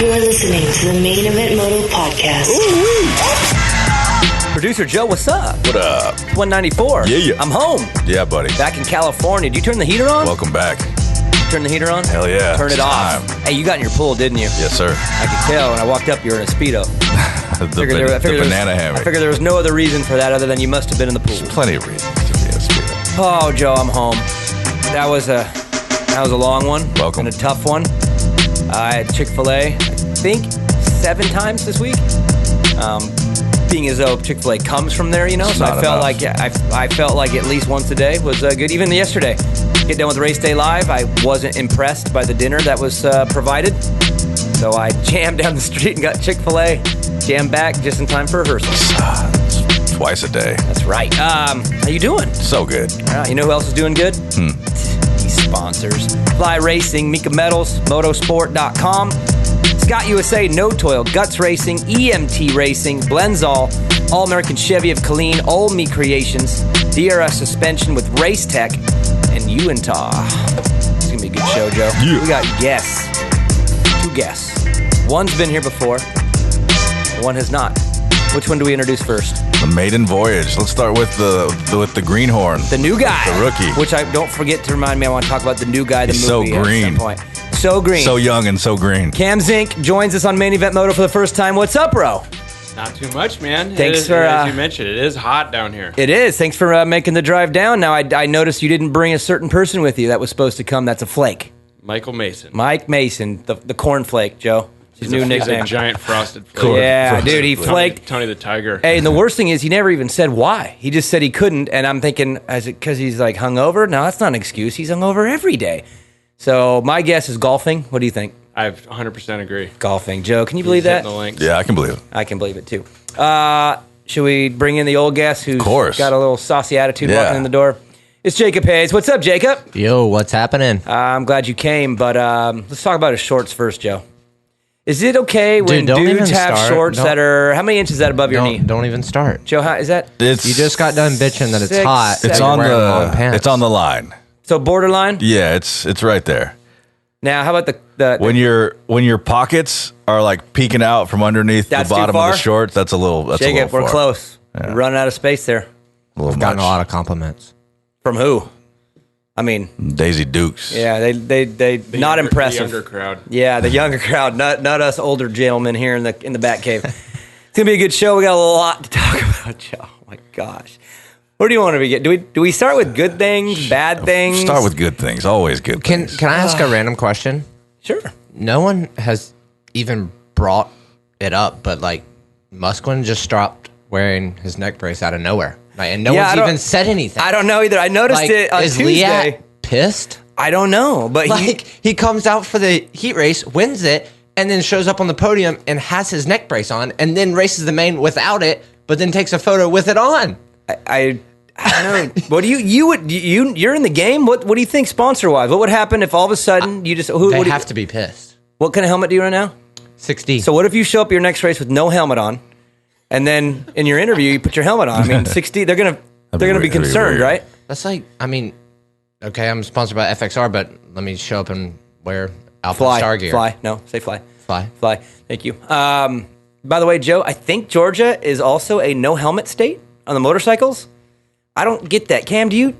You are listening to the Main Event Moto podcast. Producer Joe, what's up? What up? 194. Yeah. I'm home. Yeah, buddy. Back in California. Do you turn the heater on? Welcome back. Turn the heater on? Hell yeah. Turn it It's off. time. Hey, you got in your pool, didn't you? Yes, sir. I could tell when I walked up you were in a Speedo. the banana hammock. I figured there was no other reason for that other than you must have been in the pool. There's plenty of reasons to be a speedo. Oh, Joe, I'm home. That was a long one. Welcome. And a tough one. I had Chick-fil-A, I think, 7 times this week. Being as though Chick-fil-A comes from there, you know, so I felt like I felt like at least once a day was good. Even yesterday, get done with Race Day Live, I wasn't impressed by the dinner that was provided, so I jammed down the street and got Chick-fil-A, jammed back just in time for rehearsal. Twice a day. That's right. How you doing? So good. You know who else is doing good? These sponsors: Fly Racing, Mika Metals, Motosport.com. Scott USA, No Toil, Guts Racing, EMT Racing, Blenzall, All-American Chevy of Killeen, Olme Creations, DRS Suspension with Race Tech, and Uintah. It's going to be a good show, Joe. Yeah. We got guests. 2 guests. One's been here before. One has not. Which one do we introduce first? The maiden voyage. Let's start with the greenhorn. The new guy. The rookie. Which I don't forget to remind me I want to talk about the new guy, the He's movie so green. at some point. So green. So young and so green. Cam Zinc joins us on Main Event Moto for the first time. What's up, bro? Not too much, man. Thanks for as you mentioned, it is hot down here. It is. Thanks for making the drive down. Now, I noticed you didn't bring a certain person with you that was supposed to come. That's a flake. Michael Mason. Mike Mason, the cornflake, Joe. His new nickname. He's a giant frosted flake. Yeah, dude, he flaked. Tony the Tiger. Hey, and the worst thing is he never even said why. He just said he couldn't, and I'm thinking, is it because he's like hungover? No, that's not an excuse. He's hungover every day. So my guess is golfing. What do you think? I 100% agree. Golfing. Joe, can you believe He's that? hitting the links. Yeah, I can believe it. I can believe it too. Should we bring in the old guest who's got a little saucy attitude walking in the door? It's Jacob Hayes. What's up, Jacob? Yo, what's happening? I'm glad you came, but let's talk about his shorts first, Joe. Is it okay when Dude, dudes have shorts that are, how many inches is that above your knee? Don't even start. Joe, how is that? You just got done bitching that it's hot. It's so on you're wearing long pants. It's on the line. So borderline? Yeah, it's right there. Now, how about the When your pockets are like peeking out from underneath the That's too bottom of far? the shorts, that's a little Jacob, we're far. close. Yeah. We're running out of space there. A little I've gotten much. a lot of compliments. From who? I mean, Daisy Dukes. yeah, they not impressive. The younger crowd. Yeah, the younger crowd, not us older gentlemen here in the bat cave. It's gonna be a good show. We got a lot to talk about, Joe. Oh my gosh, where do you want to begin? Do we start with good things, bad things? Start with good things. Always good Can things. I ask a random question? Sure. No one has even brought it up, but like Musquin just stopped wearing his neck brace out of nowhere. Like, and no one's even said anything. I don't know either. I noticed Like, it on is Tuesday. Liat pissed? I don't know, but He comes out for the heat race, wins it, and then shows up on the podium and has his neck brace on, and then races the main without it, but then takes a photo with it on. I don't know. What do you're in the game? What do you think sponsor wise? What would happen if all of a sudden you just They have to be pissed. What kind of helmet do you run now? 60. So what if you show up your next race with no helmet on, and then in your interview you put your helmet on? I mean, 60. They're gonna be concerned, right? That's like, I mean, okay, I'm sponsored by FXR, but let me show up and wear Alpha Fly, Star gear. fly. No, say fly. Fly. Fly. Thank you. By the way, Joe, I think Georgia is also a no helmet state on the motorcycles. I don't get that. Cam, do you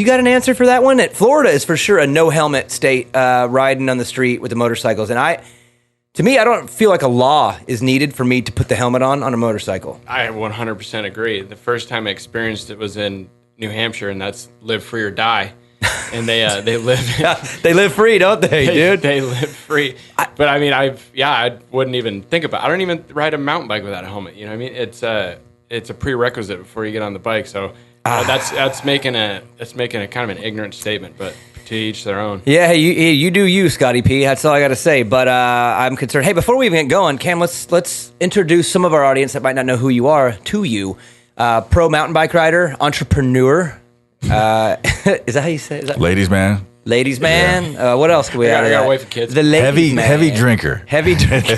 got an answer for that one? Florida is for sure a no helmet state, riding on the street with the motorcycles, and to me, I don't feel like a law is needed for me to put the helmet on a motorcycle. I 100% agree. The first time I experienced it was in New Hampshire, and that's live free or die. And they live They live free, don't they, dude? They live free. But I mean, I wouldn't even think about it. I don't even ride a mountain bike without a helmet. You know what I mean? It's a prerequisite before you get on the bike. So that's making a kind of an ignorant statement, but to each their own. Yeah, hey, you do you, Scotty P. That's all I got to say. But I'm concerned. Hey, before we even get going, Cam, let's introduce some of our audience that might not know who you are to you. Pro mountain bike rider, entrepreneur. Is that how you say it? Ladies, man. Ladies man. What else can we add? I got a wife and kids. The ladies man. Heavy drinker. Heavy drinker.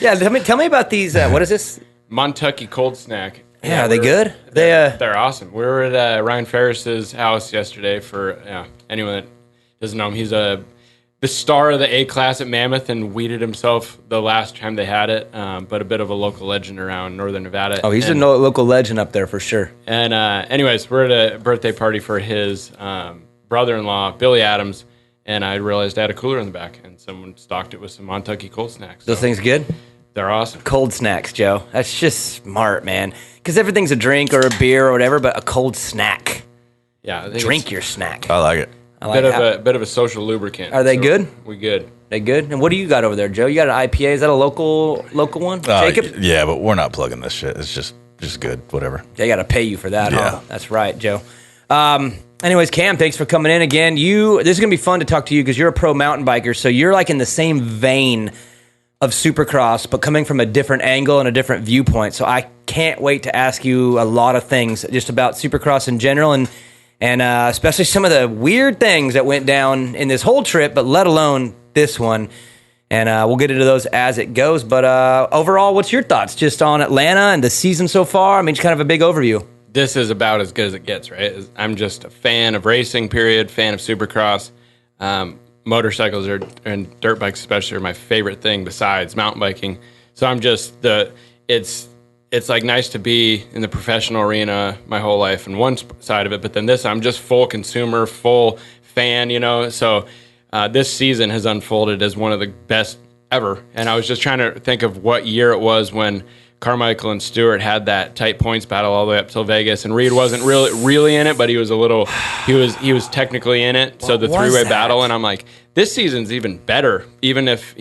Yeah, tell me about these. What is this? Montucky cold snack. Yeah, are they good? They're awesome. We were at Ryan Ferris's house yesterday for anyone that doesn't know him. He's a the star of the A class at Mammoth and weeded himself the last time they had it, but a bit of a local legend around Northern Nevada. Oh, he's a local legend up there for sure. And anyways, we're at a birthday party for his brother-in-law, Billy Adams, and I realized I had a cooler in the back, and someone stocked it with some Montucky cold snacks. Those things good? They're awesome. Cold snacks, Joe. That's just smart, man. Because everything's a drink or a beer or whatever, but a cold snack. Yeah, drink your snack. I like it. Bit of a social lubricant. Are they good? We good. They good? And what do you got over there, Joe? You got an IPA? Is that a local one? Jacob? Yeah, but we're not plugging this shit. It's just good. Whatever. They got to pay you for that, Yeah. huh? That's right, Joe. Anyways, Cam, thanks for coming in again. This is going to be fun to talk to you because you're a pro mountain biker, so you're like in the same vein of Supercross, but coming from a different angle and a different viewpoint. So I can't wait to ask you a lot of things just about Supercross in general and especially some of the weird things that went down in this whole trip, but let alone this one. And we'll get into those as it goes. But overall, what's your thoughts just on Atlanta and the season so far? I mean, just kind of a big overview. This is about as good as it gets, right? I'm just a fan of racing, period, fan of Supercross. Motorcycles and dirt bikes especially are my favorite thing besides mountain biking. So I'm just it's like nice to be in the professional arena my whole life and one side of it, but then this, I'm just full consumer, full fan, So this season has unfolded as one of the best ever. And I was just trying to think of what year it was when Carmichael and Stewart had that tight points battle all the way up till Vegas, and Reed wasn't really in it, but he was he was technically in it. So the three-way battle, and I'm like, this season's even better. Even if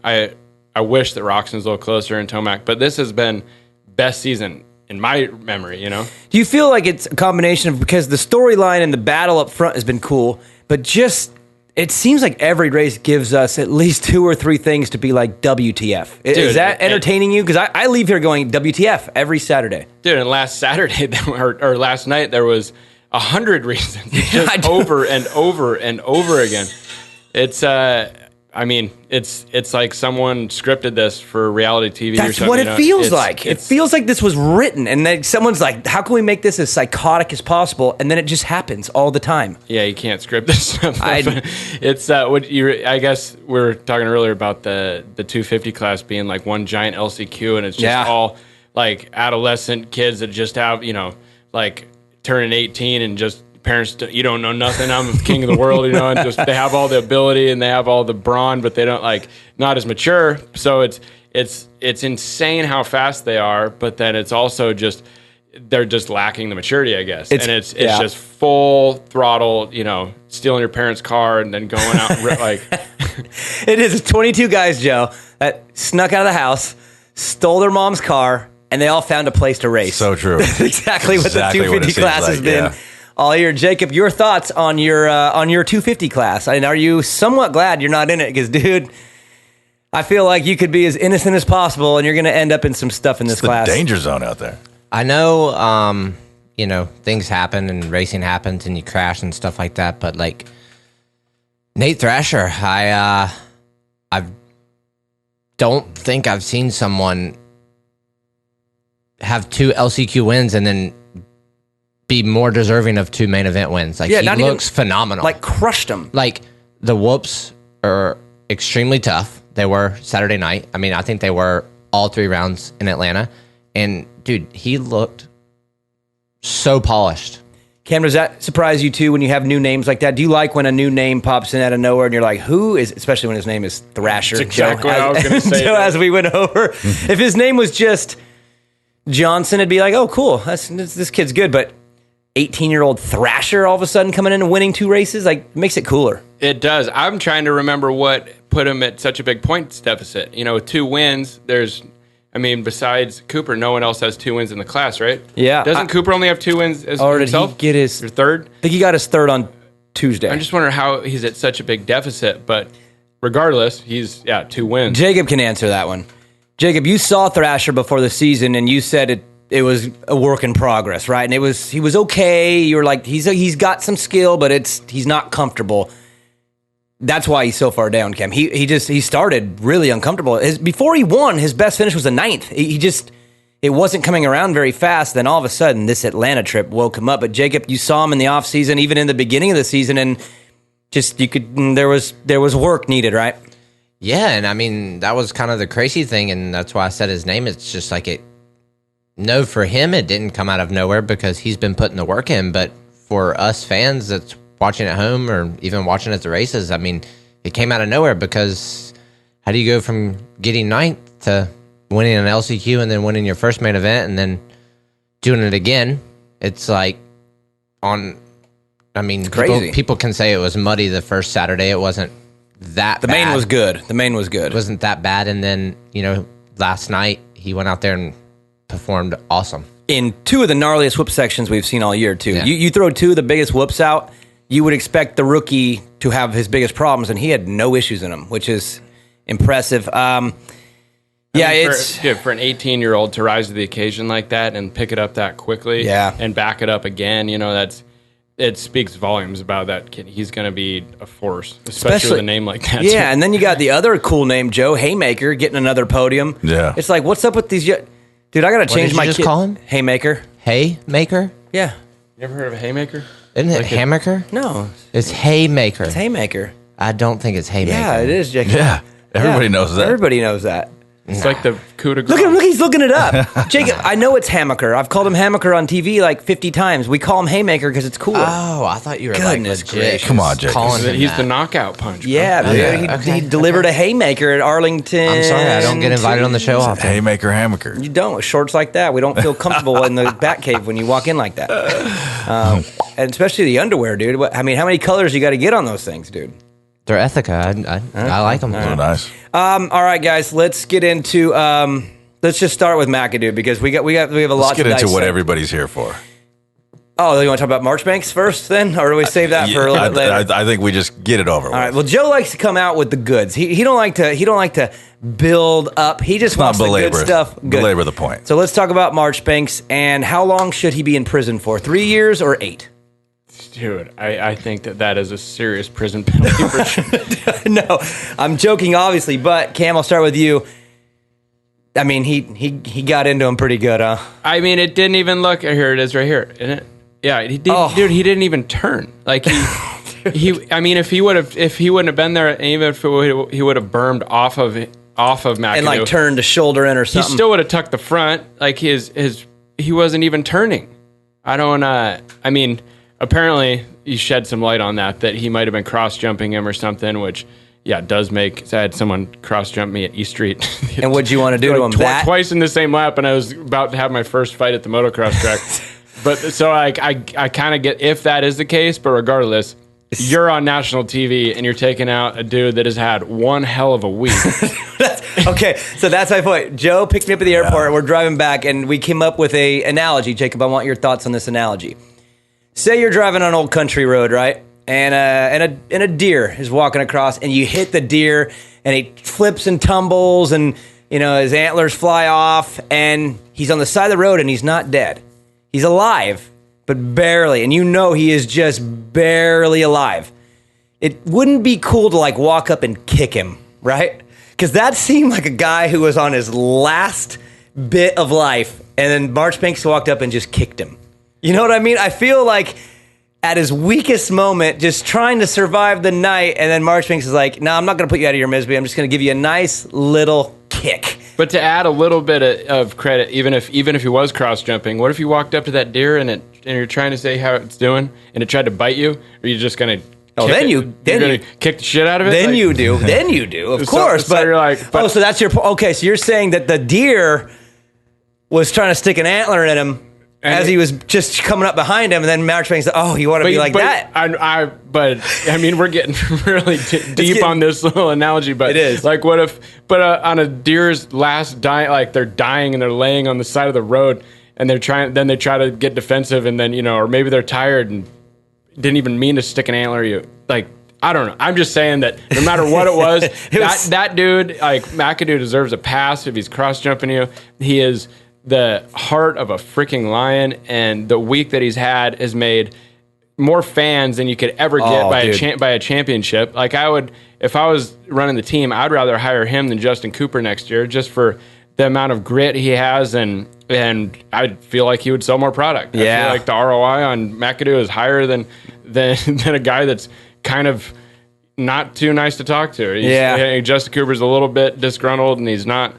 I wish that Roxon's a little closer in Tomac, but this has been best season in my memory. Do you feel like it's a combination of because the storyline and the battle up front has been cool, but just it seems like every race gives us at least 2 or 3 things to be like WTF. Is that entertaining you? Because I leave here going WTF every Saturday. Dude, and last Saturday or last night there was 100 reasons just over and over and over again. It's it's like someone scripted this for reality TV. That's or something. what it feels like. It feels like this was written, and then someone's like, "How can we make this as psychotic as possible?" And then it just happens all the time. Yeah, you can't script this stuff. It's I guess we were talking earlier about the 250 class being like one giant LCQ, and it's just all like adolescent kids that just have like turning 18 and just. Parents, you don't know nothing. I'm the king of the world, and just they have all the ability and they have all the brawn, but they don't not as mature. So it's insane how fast they are, but then it's also just they're just lacking the maturity, I guess. It's just full throttle, stealing your parents' car and then going out like. It is 22 guys, Joe, that snuck out of the house, stole their mom's car, and they all found a place to race. So true. That's exactly what the 250 class has been. Yeah. All year. Jacob, your thoughts on your 250 class? And are you somewhat glad you're not in it? Because, dude, I feel like you could be as innocent as possible, and you're going to end up in some stuff in this class. It's the danger zone out there. I know, things happen and racing happens and you crash and stuff like that. But like Nate Thrasher, I don't think I've seen someone have 2 LCQ wins and then be more deserving of 2 main event wins. Like, he looks phenomenal. Like, crushed him. Like, the whoops are extremely tough. They were Saturday night. I mean, I think they were all 3 rounds in Atlanta. And, dude, he looked so polished. Cam, does that surprise you, too, when you have new names like that? Do you like when a new name pops in out of nowhere and you're like, who is, especially when his name is Thrasher? That's exactly what I was going to say. Joe, as we went over, if his name was just Johnson, it'd be like, oh, cool, this kid's good. But 18-year-old Thrasher all of a sudden coming in and winning 2 races, like, makes it cooler. It does. I'm trying to remember what put him at such a big points deficit. With 2 wins, besides Cooper, no one else has 2 wins in the class, right? Yeah. Doesn't Cooper only have 2 wins as himself? Did he get his third? I think he got his third on Tuesday. I'm just wondering how he's at such a big deficit, but regardless, he's 2 wins. Jacob can answer that one. Jacob, you saw Thrasher before the season, and you said it was a work in progress, right? And he was okay. You were like, he's got some skill, but he's not comfortable. That's why he's so far down, Cam. He started really uncomfortable. Before he won, his best finish was a 9th. It wasn't coming around very fast. Then all of a sudden, this Atlanta trip woke him up. But Jacob, you saw him in the offseason, even in the beginning of the season, and just you could. There was work needed, right? Yeah, and I mean that was kind of the crazy thing, and that's why I said his name. It's just like it. No, for him it didn't come out of nowhere because he's been putting the work in. But for us fans that's watching at home or even watching at the races, I mean, it came out of nowhere because how do you go from getting ninth to winning an LCQ and then winning your first main event and then doing it again? It's like crazy. People can say it was muddy the first Saturday. It wasn't that The main was good. The main was good. It wasn't that bad. And then, last night he went out there and performed awesome. In two of the gnarliest whoop sections we've seen all year, too. Yeah. You throw two of the biggest whoops out, you would expect the rookie to have his biggest problems, and he had no issues in them, which is impressive. For an 18-year-old to rise to the occasion like that and pick it up that quickly and back it up again, it speaks volumes about that kid. He's going to be a force, especially with a name like that. Yeah, and then you got the other cool name, Joe Haymaker, getting another podium. Yeah. It's like, what's up with these... Dude, I got to change my kid. Call him? Haymaker. Haymaker? Yeah. You ever heard of a haymaker? Isn't it Hammaker? No. It's Haymaker. It's Haymaker. I don't think it's Haymaker. Yeah, it is, Jake. Yeah. Everybody knows that. Everybody knows that. It's like the coup de grace. Look, he's looking it up. Jacob, I know it's Hammaker. I've called him Hammaker on TV like 50 times. We call him Haymaker because it's cooler. Oh, I thought you were Goodness like legit. gracious. Come on, Jake. Calling him He's that. the knockout punch. Bro. Yeah, Okay. he delivered a Haymaker at Arlington. I'm sorry, I don't get invited on the show often. Haymaker, hammaker. You don't. With shorts like that, we don't feel comfortable in the bat cave when you walk in like that. And especially the underwear, dude. How many colors you got to get on those things, dude? They're Ethica. I like them. So nice. All right, guys, let's get into. Let's just start with McAdoo because we have a lot. Let's get to into what dissect. everybody's here for. Oh, you want to talk about Marchbanks first, then, or do we save that for a little bit later? I think we just get it over with. All right. Well, Joe likes to come out with the goods. He don't like to build up. He just wants the good stuff. Good. Belabor the point. So let's talk about Marchbanks and how long should he be in prison for? 3 years or 8? Dude, I think that is a serious prison penalty for sure. No, I'm joking, obviously. But Cam, I'll start with you. I mean, he got into him pretty good, huh? I mean, it didn't even look. Here it is, right here, isn't it? Yeah, he did, dude. He didn't even turn. Like he. I mean, if he wouldn't have been there, even if he would have bermed off of McAdoo And like turned a shoulder in or he something. still would have tucked the front. Like he wasn't even turning. I don't. I mean, apparently you shed some light on that he might have been cross jumping him or something, which. Yeah, it does make. So I had someone cross jump me at East Street. And what'd you want to do to him? Twice in the same lap, and I was about to have my first fight at the motocross track. But so I kind of get if that is the case. But regardless, you're on national TV and you're taking out a dude that has had one hell of a week. Okay, so that's my point. Joe picked me up at the airport. And we're driving back, and we came up with a analogy. Jacob, I want your thoughts on this analogy. Say you're driving on an old country road, right? And a deer is walking across, and you hit the deer, and he flips and tumbles, and his antlers fly off, and he's on the side of the road, and he's not dead. He's alive, but barely, and he is just barely alive. It wouldn't be cool to like walk up and kick him, right? Because that seemed like a guy who was on his last bit of life, and then Marchbanks walked up and just kicked him. You know what I mean? I feel like at his weakest moment, just trying to survive the night, and then Marchbanks is like, "No, I'm not going to put you out of your misery. I'm just going to give you a nice little kick." But to add a little bit of credit, even if he was cross jumping, what if you walked up to that deer and you're trying to say how it's doing, and it tried to bite you? Or are you just going to? Kick the shit out of it. Then you do, of course. So but you're like, so that's your okay. So you're saying that the deer was trying to stick an antler in him. As he was just coming up behind him, and then Marchbanks said, "Oh, you want to be like that?" But I mean, we're getting really deep on this little analogy. But it is like, what if? But on a deer's last dying, like they're dying and they're laying on the side of the road, and they try to get defensive, and then or maybe they're tired and didn't even mean to stick an antler. I don't know. I'm just saying that no matter what it was, that dude, like McAdoo, deserves a pass if he's cross jumping you. He is the heart of a freaking lion, and the week that he's had has made more fans than you could ever get by a championship. Like if I was running the team, I'd rather hire him than Justin Cooper next year, just for the amount of grit he has, and I feel like he would sell more product. I feel like the ROI on McAdoo is higher than a guy that's kind of not too nice to talk to. Justin Cooper's a little bit disgruntled, and he's not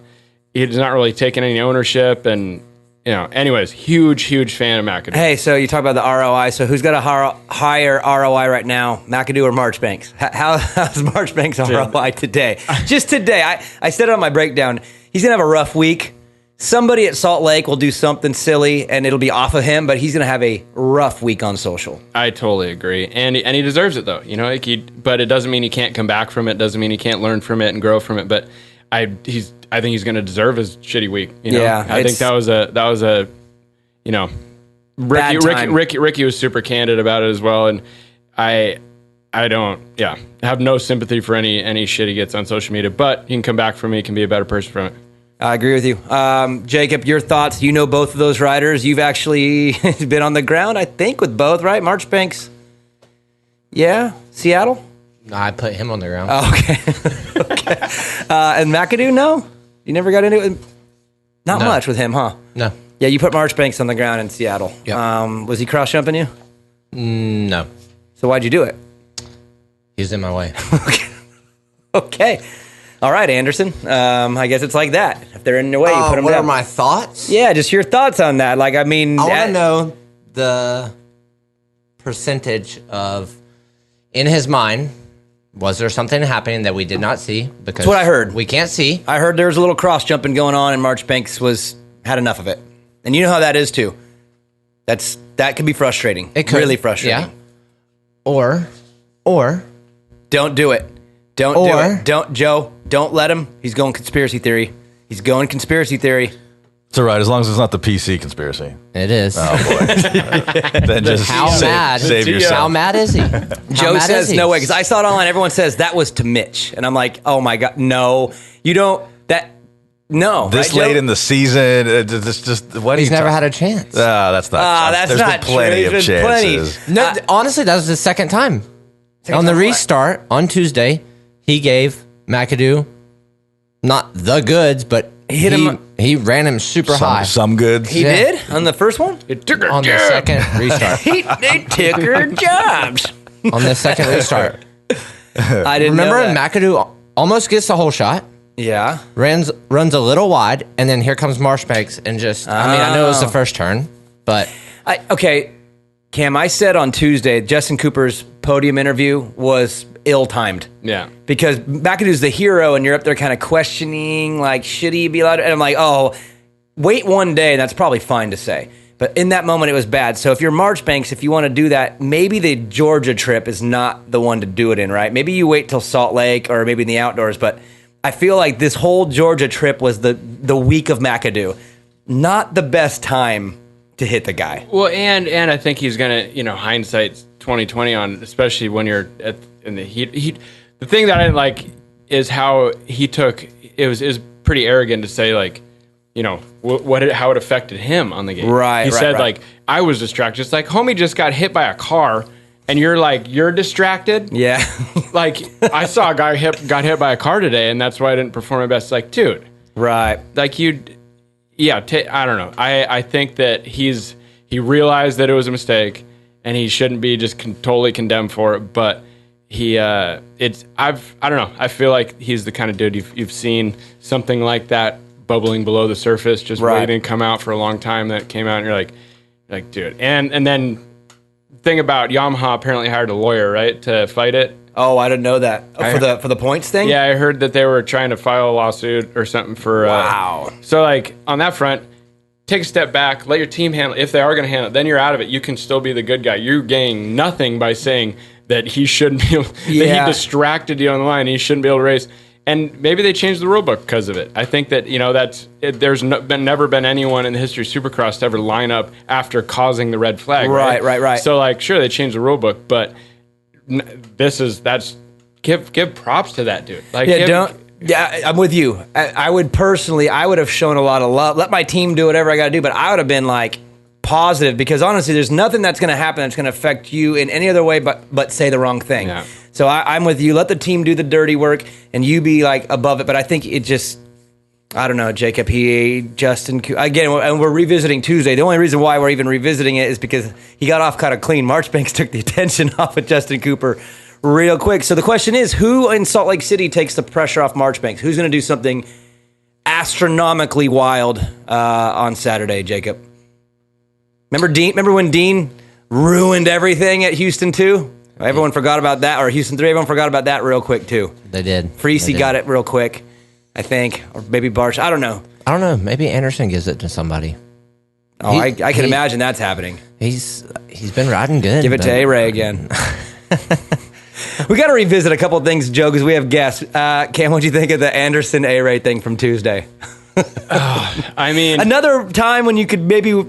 really taking any ownership. And anyways, huge fan of McAdoo. Hey, so you talk about the ROI. So who's got a higher ROI right now, McAdoo or Marchbanks? How's Marchbanks' ROI today? Just today, I said it on my breakdown. He's gonna have a rough week. Somebody at Salt Lake will do something silly, and it'll be off of him. But he's gonna have a rough week on social. I totally agree, and he deserves it though. But it doesn't mean he can't come back from it. Doesn't mean he can't learn from it and grow from it. But I think he's going to deserve his shitty week. Yeah, I think that was a Ricky was super candid about it as well, and I have no sympathy for any shit he gets on social media. But he can come back from it. He can be a better person from it. I agree with you. Jacob, your thoughts? You know both of those riders. You've actually been on the ground, I think, with both, right? Marchbanks. Yeah? Seattle? I put him on the ground. Oh, okay. Okay. And McAdoo, no? You never got into it? Not much with him, huh? No. Yeah, you put Marchbanks on the ground in Seattle. Yep. Was he cross-jumping you? No. So why'd you do it? He's in my way. Okay. All right, Anderson. I guess it's like that. If they're in your way, you put them what down. are my thoughts? Yeah, just your thoughts on that. I want to know the percentage of, in his mind, was there something happening that we did not see? Because that's what I heard. We can't see. I heard there was a little cross-jumping going on, and Marchbanks had enough of it. And you know how that is, too. That can be frustrating. It could. Really frustrating. Yeah. Or. Don't do it. Don't do it. Joe, don't let him. He's going conspiracy theory. It's all right, as long as it's not the PC conspiracy. It is. Oh, boy. Then just save yourself. How mad is he? Joe says no way, because I saw it online. Everyone says that was to Mitch. And I'm like, oh, my God. No. You don't. No. This right, late Joe? in the season, it's just what He's never had a chance. That's not. That's There's not been plenty true. of chances. No, honestly, that was the second time. On the restart on Tuesday, he gave McAdoo not the goods, but he ran him super high. Some goods. He did? On the first one? It took her On the second restart. They took her jobs. On the second restart. I didn't Remember know that. McAdoo almost gets the whole shot. Yeah. Runs a little wide, and then here comes Marchbanks and just, I know it was the first turn, but. Okay, Cam, I said on Tuesday, Justin Cooper's podium interview was ill-timed. Yeah. Because McAdoo's the hero, and you're up there kind of questioning, should he be allowed to? And I'm like, oh, wait one day, and that's probably fine to say. But in that moment, it was bad. So if you're Marchbanks, if you want to do that, maybe the Georgia trip is not the one to do it in, right? Maybe you wait till Salt Lake or maybe in the outdoors. But I feel like this whole Georgia trip was the week of McAdoo. Not the best time to hit the guy. Well, and I think he's going to, hindsight's 2020 on, especially when you're in the heat. The thing that I didn't like is how he took, it was pretty arrogant to say, how it affected him on the game. Right. He said, I was distracted. It's like, homie just got hit by a car, and you're distracted? Yeah. I saw a guy got hit by a car today, and that's why I didn't perform my best. Dude. Right. I don't know. I think that he realized that it was a mistake, and he shouldn't be just totally condemned for it. But I don't know. I feel like he's the kind of dude you've seen something like that bubbling below the surface, just waiting to come out for a long time. That came out, and you're like, dude. And then thing about Yamaha apparently hired a lawyer, right, to fight it. Oh, I didn't know that. For the points thing? Yeah, I heard that they were trying to file a lawsuit or something for. Wow. So on that front, take a step back, let your team handle it. If they are going to handle it, then you're out of it. You can still be the good guy. You're gaining nothing by saying that he shouldn't be able, that he distracted you on the line and he shouldn't be able to race. And maybe they changed the rule book because of it. I think that, there's never been anyone in the history of Supercross to ever line up after causing the red flag. Right. So, sure, they changed the rule book, but give props to that dude. I'm with you. I would have shown a lot of love. Let my team do whatever I got to do, but I would have been positive, because honestly, there's nothing that's going to happen that's going to affect you in any other way but say the wrong thing. Yeah. So I'm with you. Let the team do the dirty work, and you be above it. But I think it just, I don't know, Jacob. Justin, again, and we're revisiting Tuesday. The only reason why we're even revisiting it is because he got off kind of clean. Marchbanks took the attention off of Justin Cooper real quick. So the question is, who in Salt Lake City takes the pressure off Marchbanks? Who's going to do something astronomically wild on Saturday, Jacob? Remember Dean? Remember when Dean ruined everything at Houston 2? Everyone forgot about that, or Houston 3. Everyone forgot about that real quick too. They did. Freesy got it real quick, I think, or maybe Barsh. I don't know. Maybe Anderson gives it to somebody. Oh, I can imagine that's happening. He's been riding good. Give it to A-Ray again. We got to revisit a couple of things, Joe, because we have guests. Cam, what'd you think of the Anderson A-Ray thing from Tuesday? I mean, another time when you could maybe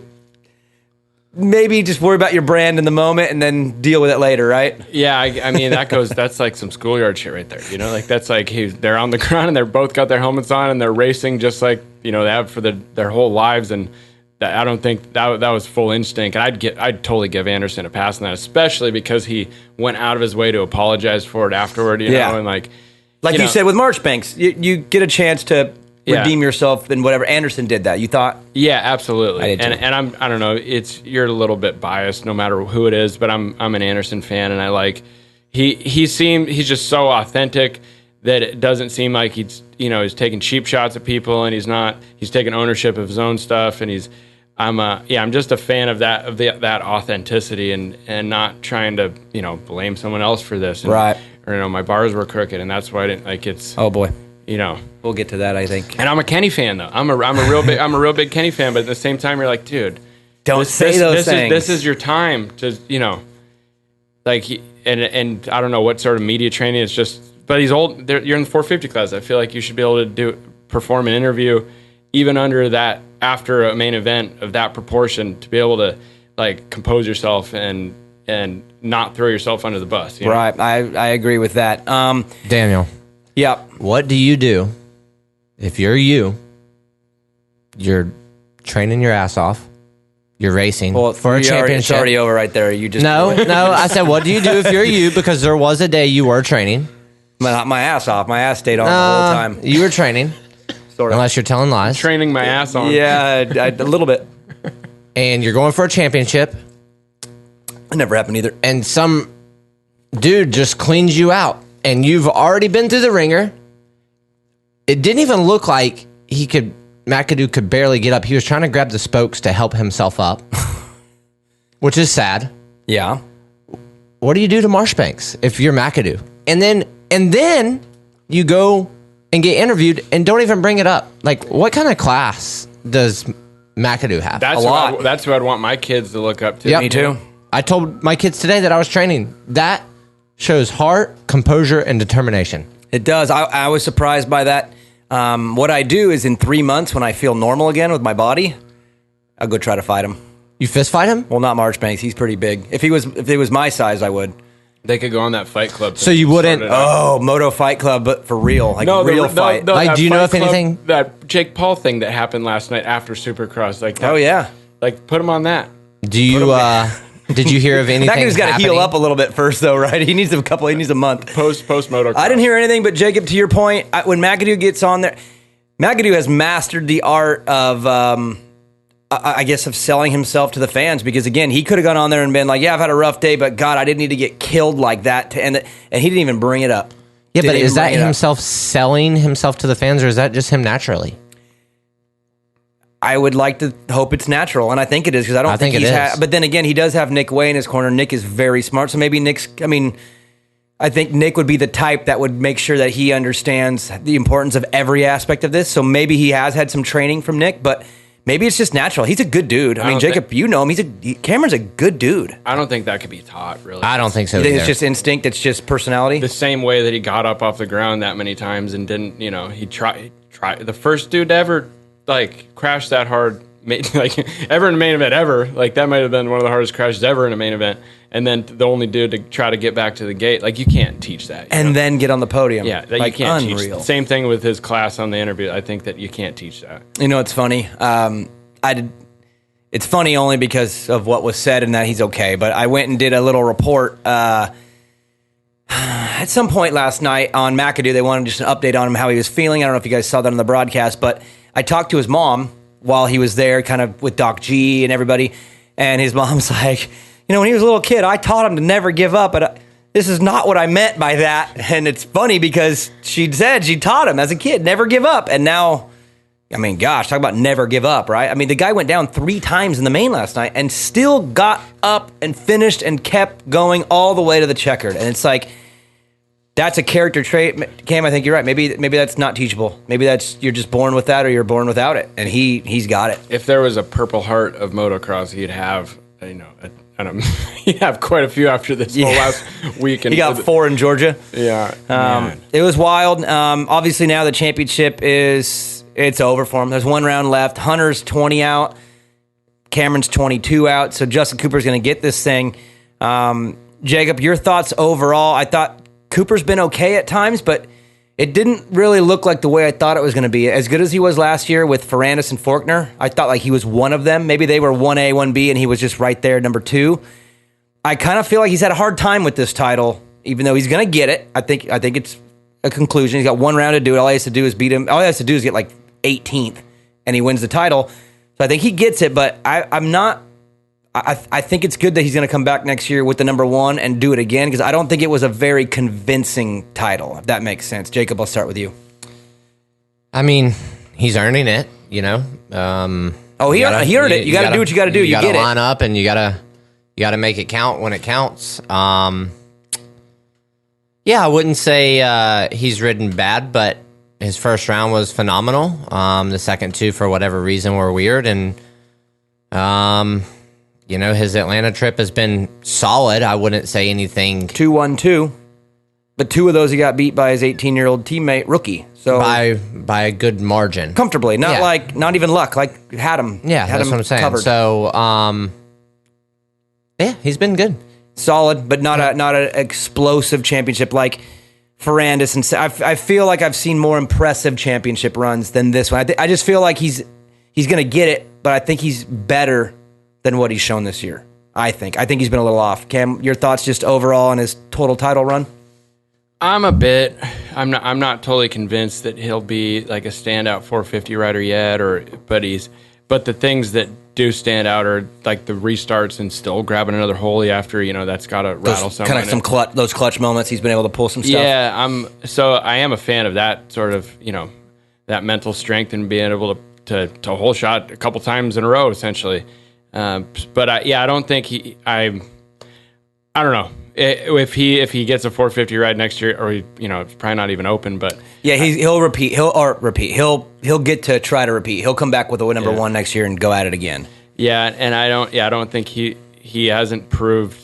just worry about your brand in the moment and then deal with it later, right? Yeah, I mean that's like some schoolyard shit right there. You know, like that's like they're on the ground and they're both got their helmets on and they're racing just like they have for their whole lives, and I don't think that was full instinct. And I'd totally give Anderson a pass on that, especially because he went out of his way to apologize for it afterward. You know, and like you said with Marchbanks, you get a chance to redeem yourself and whatever. Anderson did that. You thought? Yeah, absolutely. I did too. And I don't know. You're a little bit biased, no matter who it is. But I'm an Anderson fan, and I like he's just so authentic that it doesn't seem like he's taking cheap shots at people, and he's taking ownership of his own stuff, and I'm just a fan of that authenticity and not trying to blame someone else for this, right? Or my bars were crooked, and that's why I didn't like it's. Oh boy. We'll get to that, I think. And I'm a Kenny fan, though. I'm a real big Kenny fan. But at the same time, you're like, dude, don't say those things. This is your time to, and I don't know what sort of media training. It's just, but he's old. You're in the 450 class. I feel like you should be able to perform an interview, even under that, after a main event of that proportion, to be able to compose yourself and not throw yourself under the bus. Right. I agree with that. Daniel. Yeah. What do you do if you're training your ass off, you're racing for a championship? It's already over right there. You just No. I said, what do you do if you're you? Because there was a day you were training. My ass off. My ass stayed on the whole time. You were training. Sort of. Unless you're telling lies. Training my ass on. Yeah, a little bit. And you're going for a championship. It never happened either. And some dude just cleans you out. And you've already been through the ringer. It didn't even look like McAdoo could barely get up. He was trying to grab the spokes to help himself up, which is sad. Yeah. What do you do to Marchbanks if you're McAdoo? And then you go and get interviewed and don't even bring it up. Like, what kind of class does McAdoo have? That's who I'd want my kids to look up to. Yep. Me too. I told my kids today that I was training. That shows heart, composure, and determination. It does. I was surprised by that. What I do is in 3 months, when I feel normal again with my body, I'll go try to fight him. You fist fight him? Well, not Marchbanks. He's pretty big. If he was my size, I would. They could go on that fight club. So you wouldn't? Oh, Moto Fight Club, but for real, real fight. Like, do you know if anything? That Jake Paul thing that happened last night after Supercross, oh yeah, put him on that. Do you? Did you hear of anything? That guy's got to heal up a little bit first, though, right? He needs a month. Post Moto. I didn't hear anything, but Jacob, to your point, when McAdoo gets on there, McAdoo has mastered the art of, I guess, of selling himself to the fans. Because again, he could have gone on there and been like, "Yeah, I've had a rough day, but God, I didn't need to get killed like that." And he didn't even bring it up. Yeah, but is that himself selling himself to the fans, or is that just him naturally? I would like to hope it's natural, and I think it is, because I don't think he's but then again, he does have Nick Way in his corner. Nick is very smart, so maybe I think Nick would be the type that would make sure that he understands the importance of every aspect of this. So maybe he has had some training from Nick, but maybe it's just natural. He's a good dude. I mean, Jacob, you know him. Cameron's a good dude. I don't think that could be taught, really. I don't think so. You think it's just instinct? It's just personality? The same way that he got up off the ground that many times and didn't, he tried. The first dude to ever crashed that hard, ever in a main event ever. That might have been one of the hardest crashes ever in a main event. And then the only dude to try to get back to the gate. You can't teach that. And then get on the podium. Yeah, you can't teach. Same thing with his class on the interview. I think that you can't teach that. It's funny. It's funny only because of what was said and that he's okay. But I went and did a little report at some point last night on McAdoo. They wanted just an update on him, how he was feeling. I don't know if you guys saw that on the broadcast, but I talked to his mom while he was there, kind of with Doc G and everybody. And his mom's like, when he was a little kid, I taught him to never give up. But this is not what I meant by that. And it's funny because she said she taught him as a kid, never give up. And now, I mean, gosh, talk about never give up, right? I mean, the guy went down 3 times in the main last night and still got up and finished and kept going all the way to the checkered. And it's like, that's a character trait. Cam, I think you're right. Maybe that's not teachable. Maybe that's you're just born with that or you're born without it. And he's got it. If there was a Purple Heart of motocross, he'd have, he'd have quite a few after this whole last week. And he got 4 in Georgia. Yeah. It was wild. Obviously now the championship it's over for him. There's 1 round left. Hunter's 20 out. Cameron's 22 out. So Justin Cooper's going to get this thing. Jacob, your thoughts overall? I thought Cooper's been okay at times, but it didn't really look like the way I thought it was going to be. As good as he was last year with Ferrandis and Faulkner, I thought like he was one of them. Maybe they were 1A, 1B, and he was just right there, number 2. I kind of feel like he's had a hard time with this title, even though he's going to get it. I think it's a conclusion. He's got 1 round to do it. All he has to do is beat him. All he has to do is get like 18th, and he wins the title. So I think he gets it, but I'm not. I think it's good that he's going to come back next year with the number 1 and do it again, because I don't think it was a very convincing title, if that makes sense. Jacob, I'll start with you. I mean, he's earning it, you know. He earned it. You got to do what you got to do. You got get to it. line up, and you got to make it count when it counts. Yeah, I wouldn't say he's ridden bad, but his first round was phenomenal. The second 2, for whatever reason, were weird, and his Atlanta trip has been solid. I wouldn't say anything 2-1-2, but 2 of those he got beat by his 18-year-old teammate rookie. So by a good margin, comfortably, not even luck. Like had him. Yeah, had that's him what I'm saying. Covered. So, yeah, he's been good, solid, but not an explosive championship like Ferrandis. And I feel like I've seen more impressive championship runs than this one. I just feel like he's going to get it, but I think he's better than what he's shown this year. I think he's been a little off. Cam, your thoughts just overall on his total title run? I'm not totally convinced that he'll be like a standout 450 rider yet, but the things that do stand out are like the restarts and still grabbing another holie after, that's got to rattle someone. Kind of some those clutch moments he's been able to pull some stuff. Yeah, I am a fan of that sort of, that mental strength and being able to hole shot a couple times in a row, essentially. But I don't think I don't know if he gets a 450 ride next year, or it's probably not even open. But yeah, he'll repeat. He'll get to try to repeat. He'll come back with a number 1 next year and go at it again. Yeah, and I don't think he hasn't proved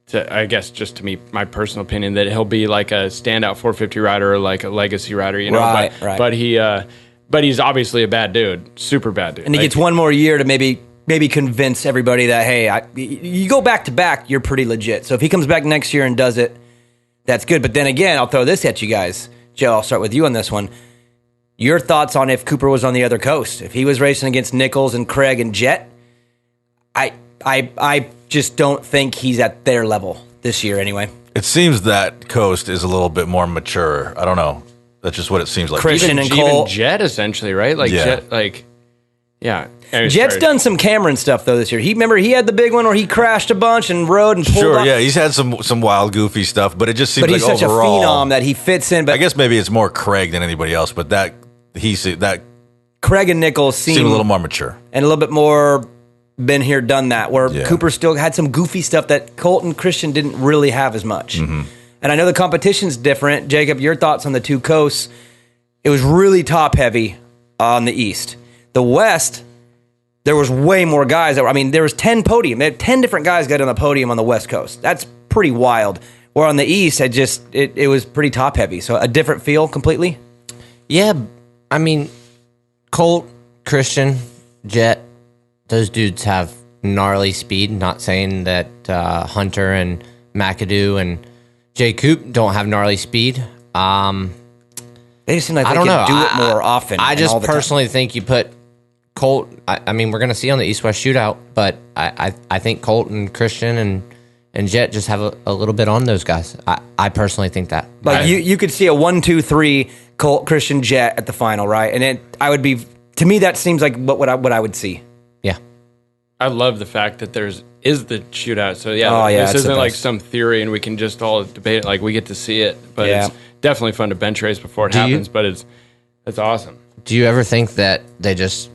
to, I guess, just to me, my personal opinion, that he'll be like a standout 450 rider or like a legacy rider. Right. But he's obviously a bad dude, super bad dude, and he gets 1 more year to maybe convince everybody that, hey, you go back to back, you're pretty legit. So if he comes back next year and does it, that's good. But then again, I'll throw this at you guys. Joe, I'll start with you on this one. Your thoughts on if Cooper was on the other coast, if he was racing against Nichols and Craig and Jett? I just don't think he's at their level this year anyway. It seems that coast is a little bit more mature. I don't know. That's just what it seems like. Christian and Cole. Even Jett, essentially, right? Like, yeah. Jett, yeah. Jett's done some Cameron stuff though this year. He had the big one where he crashed a bunch and rode and pulled off. Yeah, he's had some wild, goofy stuff, but it just seems like he's such overall, a phenom that he fits in. But I guess maybe it's more Craig than anybody else, but that Craig and Nichols seem a little more mature and a little bit more been here, done that. Where Cooper still had some goofy stuff that Colt and Christian didn't really have as much. Mm-hmm. And I know the competition's different. Jacob, your thoughts on the 2 coasts? It was really top heavy on the East. The West, there was way more guys. There was 10 podium. They had 10 different guys got on the podium on the West Coast. That's pretty wild. Where on the East, it was pretty top heavy. So a different feel completely. Yeah, Colt, Christian, Jett, those dudes have gnarly speed. Not saying that Hunter and McAdoo and Jay Coop don't have gnarly speed. They just seem like they could do it more often. I just personally think you put Colt. We're going to see on the East-West shootout, but I think Colt and Christian and Jett just have a little bit on those guys. I personally think that. Like you could see a 1-2-3 Colt, Christian, Jett at the final, right? And to me, that seems like what I would see. Yeah. I love the fact that there's is the shootout. So yeah, Oh, yeah, this it's the isn't like best. some theory and we can just all debate it. Like we get to see it, but Yeah. it's definitely fun to bench race before it Do you- happens. But it's awesome. Do you ever think that they just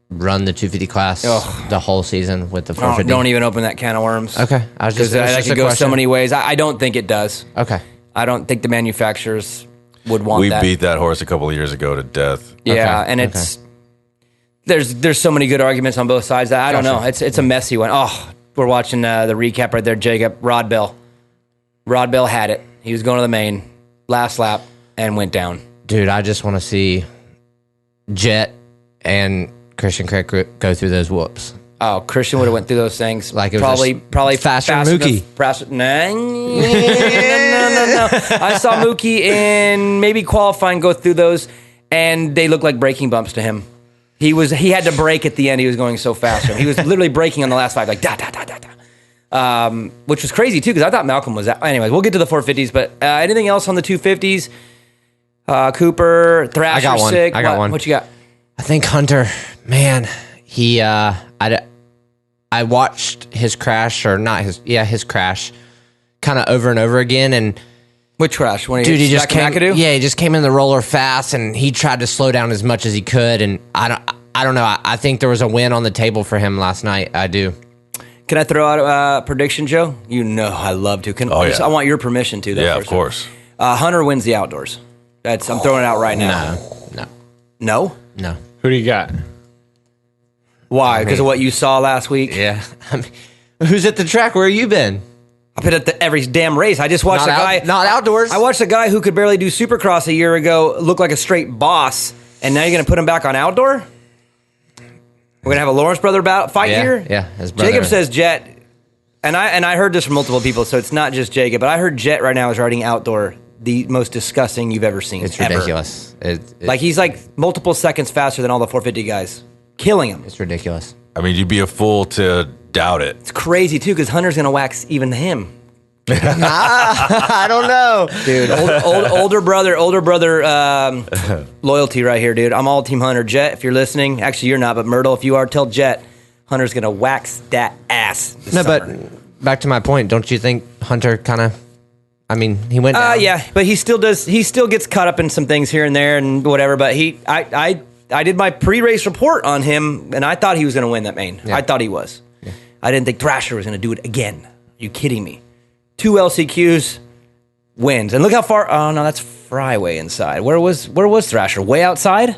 run the 250 class the whole season with the 450? Don't even open that can of worms. Okay, I was Because just that could go so many ways. I don't think it does. Okay, I don't think the manufacturers would want We that. beat that horse a couple of years ago to death. Yeah, Okay, and it's there's so many good arguments on both sides that I don't know. It's a messy one. Oh, we're watching the recap right there. Jacob Rod Bell had it. He was going to the main last lap and went down. dude, I just want to see Jet and Christian Craig go through those whoops. Oh, Christian would have went through those things. Like it was probably faster than fast Mookie. enough- No. I saw Mookie in maybe qualifying go through those, and they looked like braking bumps to him. He had to brake at the end. He was going so fast. He was literally braking on the last 5, like da da da da da. Which was crazy too, because I thought Malcolm was out. Anyways, we'll get to the 450s. But anything else on the 250s? Cooper, Thrasher, I got one. sick. I got one. What you got? I think Hunter, man, he I watched his crash, or not his crash, kind of over and over again, and Which crash? When dude, he just came. McAdoo? Yeah, he just came in the roller fast, and he tried to slow down as much as he could. And I don't know. I think there was a win on the table for him last night. I do. Can I throw out a prediction, Joe? You know I love to. Oh, yeah. I want your permission to. Though, Yeah, first. of course. Hunter wins the outdoors. I'm throwing it out right now. No? No. Who do you got? Why? Because of what you saw last week? Yeah. I mean, who's at the track? Where you been? I've been at every damn race. I just watched Not outdoors. I watched a guy who could barely do Supercross a year ago look like a straight boss, and now you're going to put him back on outdoor? We're going to have a Lawrence brother fight here? Yeah, his brother. Jacob says Jet, and I heard this from multiple people, so it's not just Jacob, but I heard Jet right now is riding outdoor the most disgusting you've ever seen. It's ever. ridiculous. Like, he's like multiple seconds faster than all the 450 guys. Killing him. It's ridiculous. I mean, you'd be a fool to doubt it. It's crazy, too, because Hunter's going to wax even him. I don't know. Dude, older brother loyalty right here, dude. I'm all Team Hunter. Jet, if you're listening, actually you're not, but Myrtle, if you are, tell Jet Hunter's gonna wax that ass. No, but back to my point. Don't you think Hunter kind of? I mean, he went down. Yeah, but he still does. He still gets caught up in some things here and there and whatever. But I did my pre-race report on him, and I thought he was gonna win that main. Yeah. I thought he was. Yeah. I didn't think Thrasher was gonna do it again. Are you kidding me? 2 LCQs, wins, and look how far. Oh no, that's Fry way inside. Where was Thrasher? Way outside.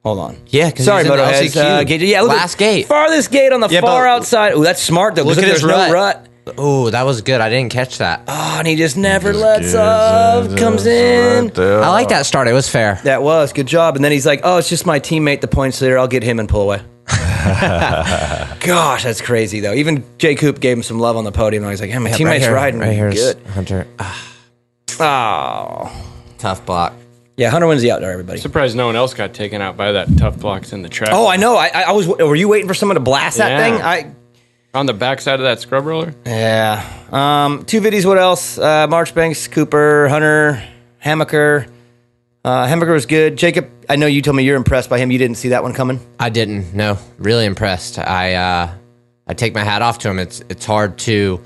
Hold on. Yeah, 'cause sorry, he's in the Motohead's, LCQ. gate. Yeah, look Last at gate. farthest gate on the Yeah, far but outside. Oh, that's smart though. Look at There's his no rut. rut. Oh, that was good. I didn't catch that. Oh, and he just never lets up. Comes in. I like that start. It was fair. That was good job. And then he's like, "Oh, it's just my teammate, the points leader. I'll get him and pull away." Gosh, that's crazy though. Even Jay Coop gave him some love on the podium. And he's like, "Hey, my teammate's riding right here's good." Hunter. Oh, Tough block. yeah. Hunter wins the outdoor. Everybody. Surprised no one else got taken out by that tough blocks in the track. Oh, I know. I was. Were you waiting for someone to blast that Yeah. thing? On the backside of that scrub roller? Yeah. 2 videos. What else? Marchbanks, Cooper, Hunter, Hammaker. Hammaker was good. Jacob, I know you told me you're impressed by him. You didn't see that one coming. I didn't. No, really impressed. I take my hat off to him. It's hard to,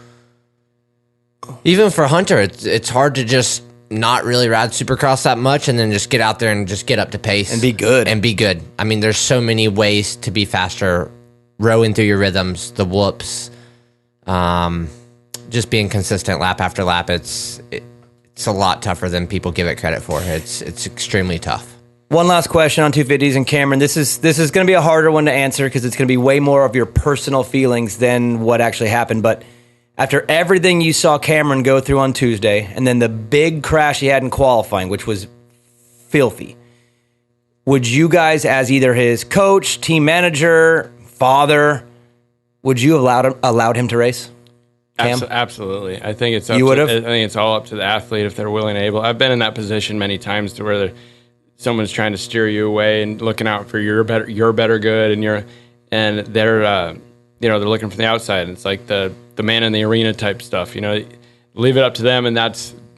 even for Hunter, it's hard to just not really ride Supercross that much and then just get out there and just get up to pace And be good. And be good. I mean, there's so many ways to be faster. Rowing through your rhythms, the whoops, just being consistent lap after lap. It's a lot tougher than people give it credit for. It's extremely tough. One last question on 250s, and Cameron, this is going to be a harder one to answer because it's going to be way more of your personal feelings than what actually happened. But after everything you saw Cameron go through on Tuesday, and then the big crash he had in qualifying, which was filthy, would you guys, as either his coach, team manager, father, would you have allowed him to race? Cam? Absolutely. I think it's You would've? I think it's all up to the athlete if they're willing and able. I've been in that position many times to where someone's trying to steer you away and looking out for your better good, and they're they're looking from the outside. And it's like the man in the arena type stuff. Leave it up to them, and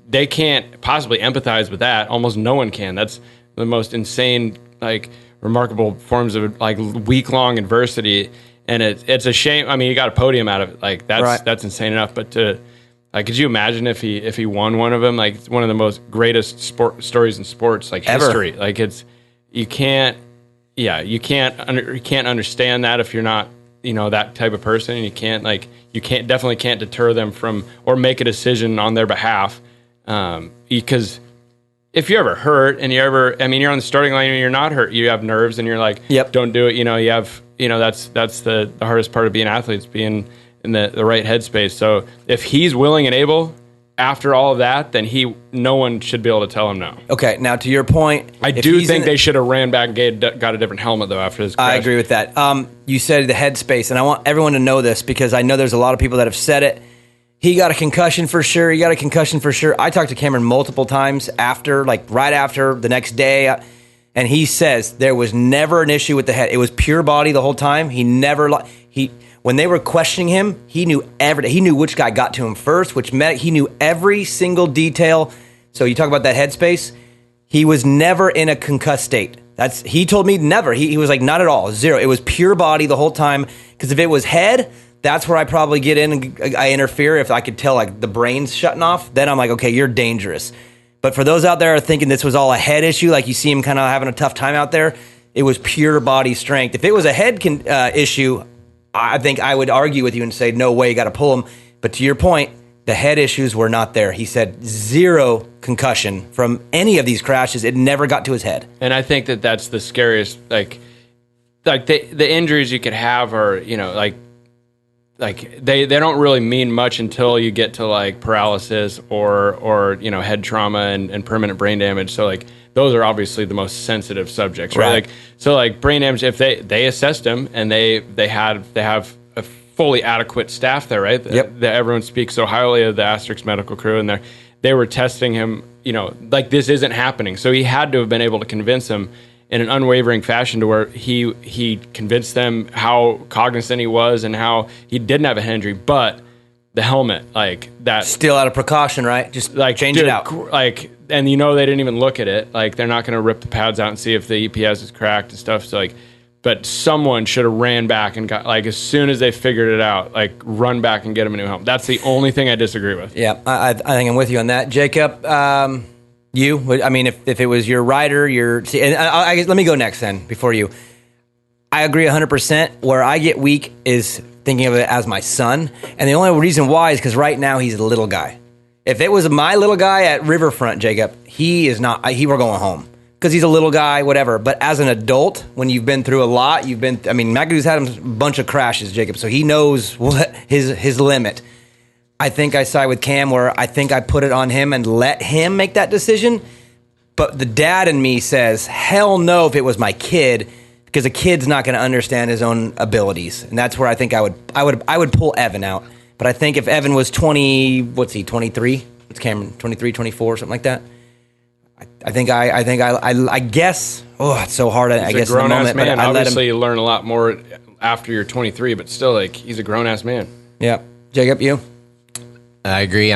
they can't possibly empathize with that. Almost no one can. That's the most insane, remarkable forms of week-long adversity. and it's a shame. I mean, he got a podium out of it. Like that's insane enough. But could you imagine if he won one of them? Like, it's one of the most greatest stories in sports, like ever. History. Like, you can't understand that if you're not, that type of person. And you definitely can't deter them from or make a decision on their behalf, because if you're ever hurt and you're on the starting line and you're not hurt, you have nerves and you're like, yep, don't do it. You have, that's the hardest part of being an athlete, is being in the right headspace. So if he's willing and able after all of that, then no one should be able to tell him no. Okay, now to your point, I do think they should have ran back and got a different helmet though after this crash. I agree with that. You said the headspace, and I want everyone to know this because I know there's a lot of people that have said it. He got a concussion for sure. I talked to Cameron multiple times right after the next day, and he says there was never an issue with the head. It was pure body the whole time. When they were questioning him, he knew everything. He knew which guy got to him first, he knew every single detail. So you talk about that headspace. He was never in a concussed state. He told me never. He was like, not at all, zero. It was pure body the whole time. Because if it was head, that's where I probably get in and I interfere. If I could tell like the brain's shutting off, then I'm like, okay, you're dangerous. But for those out there thinking this was all a head issue, like you see him kind of having a tough time out there, it was pure body strength. If it was a head issue, I think I would argue with you and say, no way, you got to pull him. But to your point, the head issues were not there. He said zero concussion from any of these crashes. It never got to his head. And I think that's the scariest. Like the injuries you could have are, they don't really mean much until you get to like paralysis or head trauma and permanent brain damage. So like those are obviously the most sensitive subjects, right? Like brain damage, if they assessed him and they have a fully adequate staff there, right? Yep. Everyone speaks so highly of the Asterix medical crew, and they were testing him, like this isn't happening. So he had to have been able to convince them in an unwavering fashion to where he convinced them how cognizant he was and how he didn't have a head injury, but the helmet, like that, still out of precaution, right? Just like change it out. Like, and they didn't even look at it. Like, they're not going to rip the pads out and see if the EPS is cracked and stuff. So like, but someone should have ran back and got, like, as soon as they figured it out, like, run back and get him a new helmet. That's the only thing I disagree with. Yeah, I think I'm with you on that, Jacob. If it was your rider, let me go next then before you. I agree 100%. Where I get weak is thinking of it as my son. And the only reason why is because right now he's a little guy. If it was my little guy at Riverfront, Jacob, he is not, we're going home. Because he's a little guy, whatever. But as an adult, when you've been through a lot, McAdoo's had a bunch of crashes, Jacob, so he knows what his limit. I think I side with Cam where I think I put it on him and let him make that decision. But the dad in me says, hell no if it was my kid, because a kid's not going to understand his own abilities. And that's where I think I would pull Evan out. But I think if Evan was 23? What's Cameron, 23, 24, something like that? I guess. Oh, it's so hard. I guess a grown ass man. But Obviously, you learn a lot more after you're 23, but still, like, he's a grown ass man. Yeah, Jacob, you? I agree.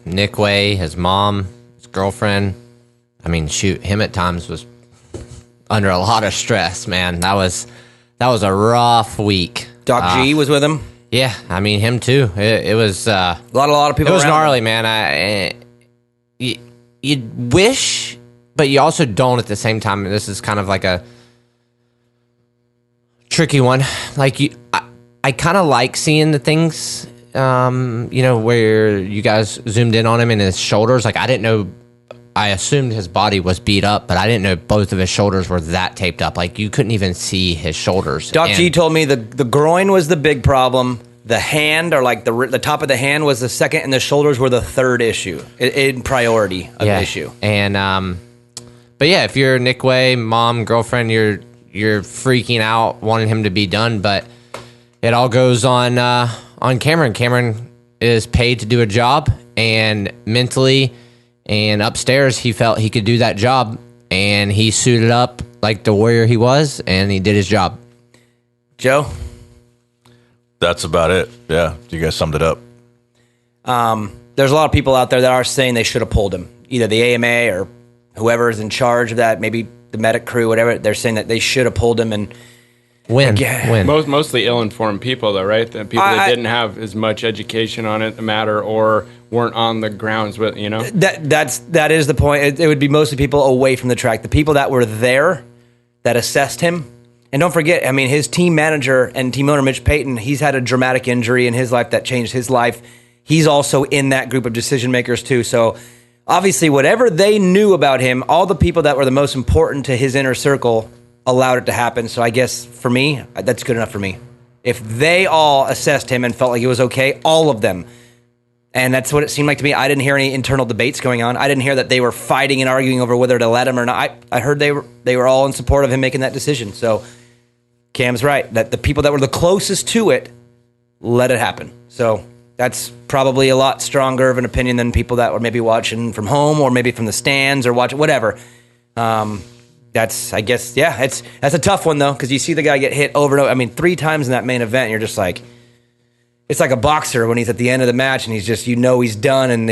Nick Way, his mom, his girlfriend. Him at times was under a lot of stress. Man, that was a rough week. Doc G was with him. Yeah, him too. It was a lot of people. It was gnarly, him. Man. You wish, but you also don't at the same time. This is kind of like a tricky one. Like I kind of like seeing the things, where you guys zoomed in on him and his shoulders. Like, I didn't know. I assumed his body was beat up, but I didn't know both of his shoulders were that taped up. Like, you couldn't even see his shoulders. Doc G told me the groin was the big problem. The hand, or like the top of the hand, was the second, and the shoulders were the third issue in priority of the issue. And but yeah, if you're Nick Way, mom, girlfriend, you're freaking out, wanting him to be done. But it all goes on Cameron. Cameron is paid to do a job, and mentally and upstairs, he felt he could do that job, and he suited up like the warrior he was, and he did his job. Joe? That's about it. Yeah, you guys summed it up. There's a lot of people out there that are saying they should have pulled him. Either the AMA or whoever is in charge of that, maybe the medic crew, whatever. They're saying that they should have pulled him. And When? Mostly ill-informed people, though, right? The people that didn't have as much education on it, the matter, or weren't on the grounds with, you know? That is the point. It would be mostly people away from the track. The people that were there that assessed him. And don't forget, I mean, his team manager and team owner, Mitch Payton, he's had a dramatic injury in his life that changed his life. He's also in that group of decision makers, too. So, obviously, whatever they knew about him, all the people that were the most important to his inner circle allowed it to happen. So I guess for me, that's good enough for me. If they all assessed him and felt like it was okay, all of them, and that's what it seemed like to me. I didn't hear any internal debates going on. I didn't hear that they were fighting and arguing over whether to let him or not. I heard they were all in support of him making that decision. So Cam's right, that the people that were the closest to it let it happen. So that's probably a lot stronger of an opinion than people that were maybe watching from home or maybe from the stands or watching whatever. That's, I guess, yeah, that's a tough one, though, because you see the guy get hit over and over. I mean, 3 times in that main event, and you're just like, it's like a boxer when he's at the end of the match, and he's just, he's done, and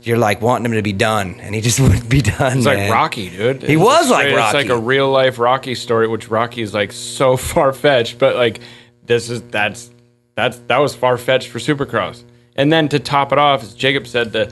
you're like wanting him to be done, and he just wouldn't be done. It's like Rocky, dude. He was like Rocky. It's like a real-life Rocky story, which Rocky's like so far-fetched, but like, that was far-fetched for Supercross. And then to top it off, as Jacob said, to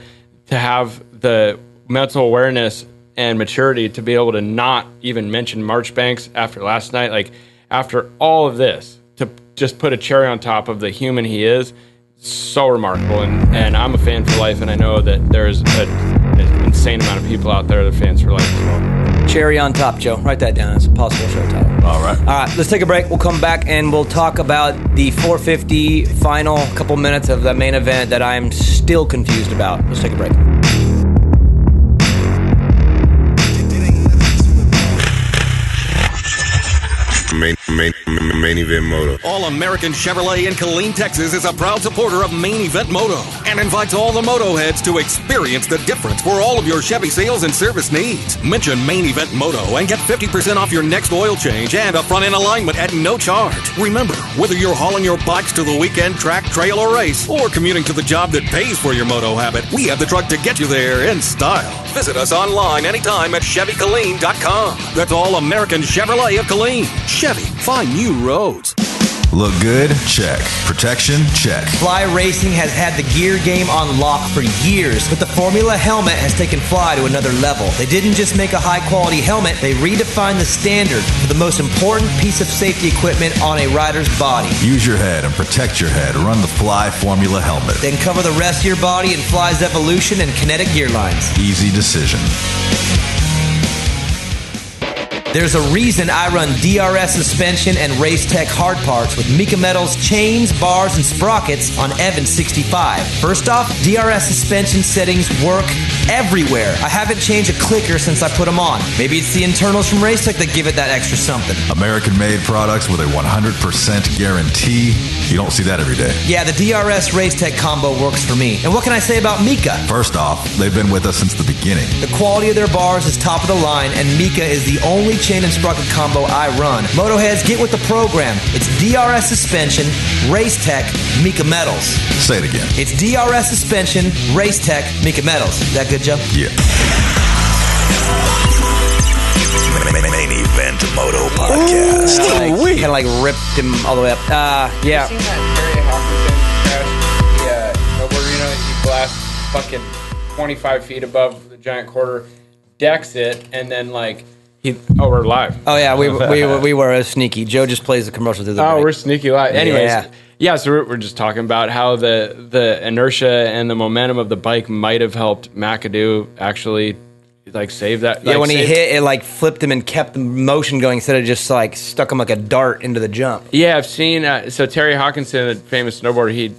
have the mental awareness and maturity to be able to not even mention Marchbanks after last night, like after all of this, to just put a cherry on top of the human he is, so remarkable. And I'm a fan for life, and I know that there's an insane amount of people out there that are fans for life as well. Cherry on top, Joe. Write that down as a possible show title. All right, let's take a break. We'll come back and we'll talk about the 450 final couple minutes of the main event that I'm still confused about. Let's take a break. Main Event Moto. All-American Chevrolet in Killeen, Texas is a proud supporter of Main Event Moto and invites all the Moto heads to experience the difference for all of your Chevy sales and service needs. Mention Main Event Moto and get 50% off your next oil change and a front-end alignment at no charge. Remember, whether you're hauling your bikes to the weekend track, trail, or race, or commuting to the job that pays for your moto habit, we have the truck to get you there in style. Visit us online anytime at ChevyKilleen.com. That's All-American Chevrolet of Killeen. Chevy, find new roads. Look good? Check. Protection? Check. Fly Racing has had the gear game on lock for years, but the Formula helmet has taken Fly to another level. They didn't just make a high-quality helmet, they redefined the standard for the most important piece of safety equipment on a rider's body. Use your head and protect your head. Run the Fly Formula helmet. Then cover the rest of your body in Fly's Evolution and Kinetic gear lines. Easy decision. There's a reason I run DRS suspension and Racetech hard parts with Mika Metals chains, bars, and sprockets on Evans 65. First off, DRS suspension settings work everywhere. I haven't changed a clicker since I put them on. Maybe it's the internals from Racetech that give it that extra something. American-made products with a 100% guarantee. You don't see that every day. Yeah, the DRS Racetech combo works for me. And what can I say about Mika? First off, they've been with us since the beginning. The quality of their bars is top of the line, and Mika is the only chain and sprocket combo I run. Motoheads, get with the program. It's DRS suspension, Racetech, Mika Metals. Say it again. It's DRS suspension, Racetech, Mika Metals. Is that good, Joe? Yeah. Main Event Moto Podcast. Kind of like ripped him all the way up. Yeah. You seen that Terry Hawkinson crash? The snowboarder, he blasts fucking 25 feet above the giant quarter, decks it, and then we're live. Oh yeah, we were sneaky. Joe just plays the commercial through the break. We're sneaky live. Anyways, yeah. So we're just talking about how the inertia and the momentum of the bike might have helped McAdoo actually save that. Yeah, when he hit, it flipped him and kept the motion going instead of just stuck him like a dart into the jump. Yeah, I've seen. So Terry Hawkinson, the famous snowboarder,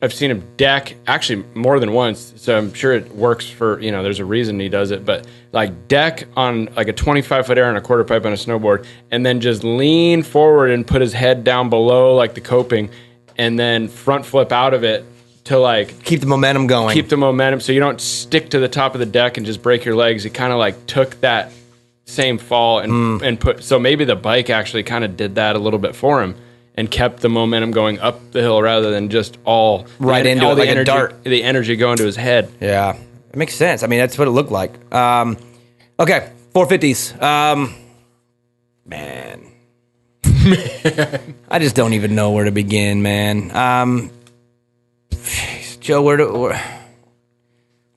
I've seen him deck actually more than once, so I'm sure it works for, there's a reason he does it, but deck on a 25-foot air and a quarter pipe on a snowboard, and then just lean forward and put his head down below the coping, and then front flip out of it to keep the momentum going. Keep the momentum so you don't stick to the top of the deck and just break your legs. He kind of took that same fall and put, so maybe the bike actually kind of did that a little bit for him and kept the momentum going up the hill rather than just all right into it like energy, a dart. The energy going to his head. Yeah, it makes sense. I mean, that's what it looked like. Okay, 450s. Man, I just don't even know where to begin, man. Joe,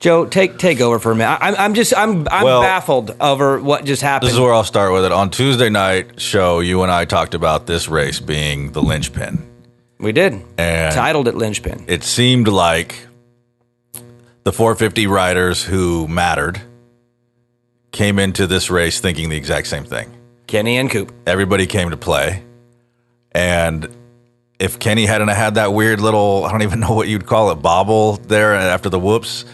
Joe, take over for a minute. I'm baffled over what just happened. This is where I'll start with it. On Tuesday night show, you and I talked about this race being the linchpin. We did. And titled it Linchpin. It seemed like the 450 riders who mattered came into this race thinking the exact same thing. Kenny and Coop. Everybody came to play. And if Kenny hadn't had that weird little, I don't even know what you'd call it, bobble there after the whoops,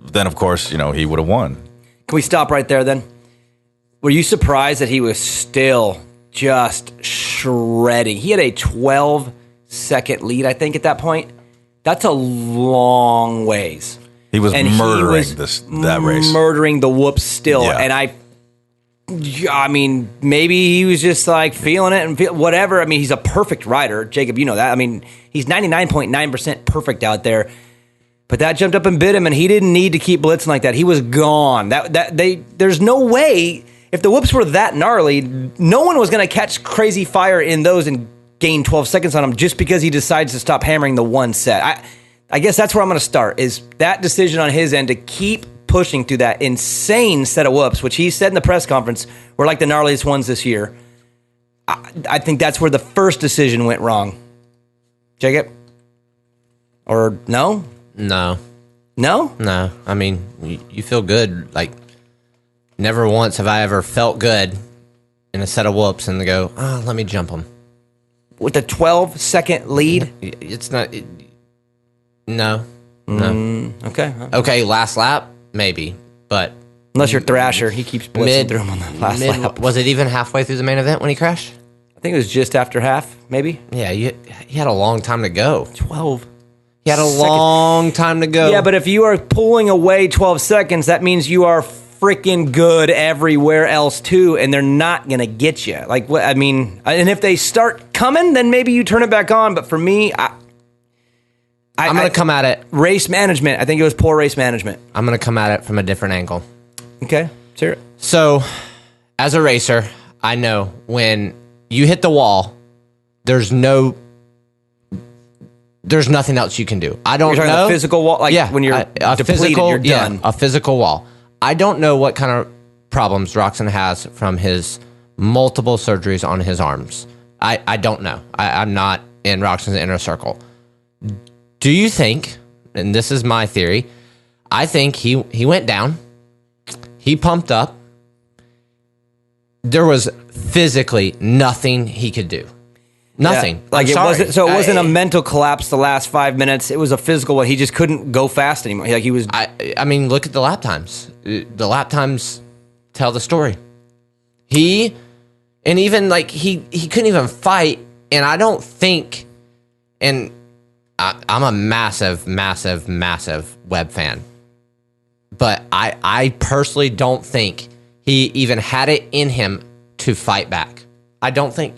then of course, he would have won. Can we stop right there then? Were you surprised that he was still just shredding? He had a 12-second lead, I think, at that point. That's a long ways. He was murdering that race. Murdering the whoops still. Yeah. And I mean, maybe he was just like feeling it and whatever. I mean, he's a perfect rider. Jacob, you know that. I mean, he's 99.9% perfect out there. But that jumped up and bit him, and he didn't need to keep blitzing like that. He was gone. There's no way, if the whoops were that gnarly, no one was going to catch crazy fire in those and gain 12 seconds on him just because he decides to stop hammering the one set. I guess that's where I'm going to start, is that decision on his end to keep pushing through that insane set of whoops, which he said in the press conference were like the gnarliest ones this year. I think that's where the first decision went wrong. Jacob? Or no? No. No? No. I mean, you feel good. Like, never once have I ever felt good in a set of whoops and to go, let me jump them. With a 12-second lead? It's not... No. Okay. Okay, last lap, maybe. But... Unless you're Thrasher, he keeps blitzing through him on the last lap. Was it even halfway through the main event when he crashed? I think it was just after half, maybe. Yeah, he had a long time to go. 12. He had a long time to go. Yeah, but if you are pulling away 12 seconds, that means you are freaking good everywhere else too, and they're not going to get you. Like, what? I mean, and if they start coming, then maybe you turn it back on. But for me, I'm going to come at it. Race management. I think it was poor race management. I'm going to come at it from a different angle. Okay, let's hear it. So, as a racer, I know when you hit the wall, there's nothing else you can do. I don't You're talking know. a physical wall? Like when you're depleted, you're done. Yeah, a physical wall. I don't know what kind of problems Roxon has from his multiple surgeries on his arms. I don't know. I'm not in Roxon's inner circle. Do you think, and this is my theory, I think he went down, he pumped up, there was physically nothing he could do. Nothing. Yeah, like it wasn't a mental collapse the last 5 minutes. It was a physical one. He just couldn't go fast anymore. Like he was. I mean, look at the lap times. The lap times tell the story. And even like he couldn't even fight. And I don't think. And I'm a massive, massive, massive Webb fan, but I personally don't think he even had it in him to fight back. I don't think.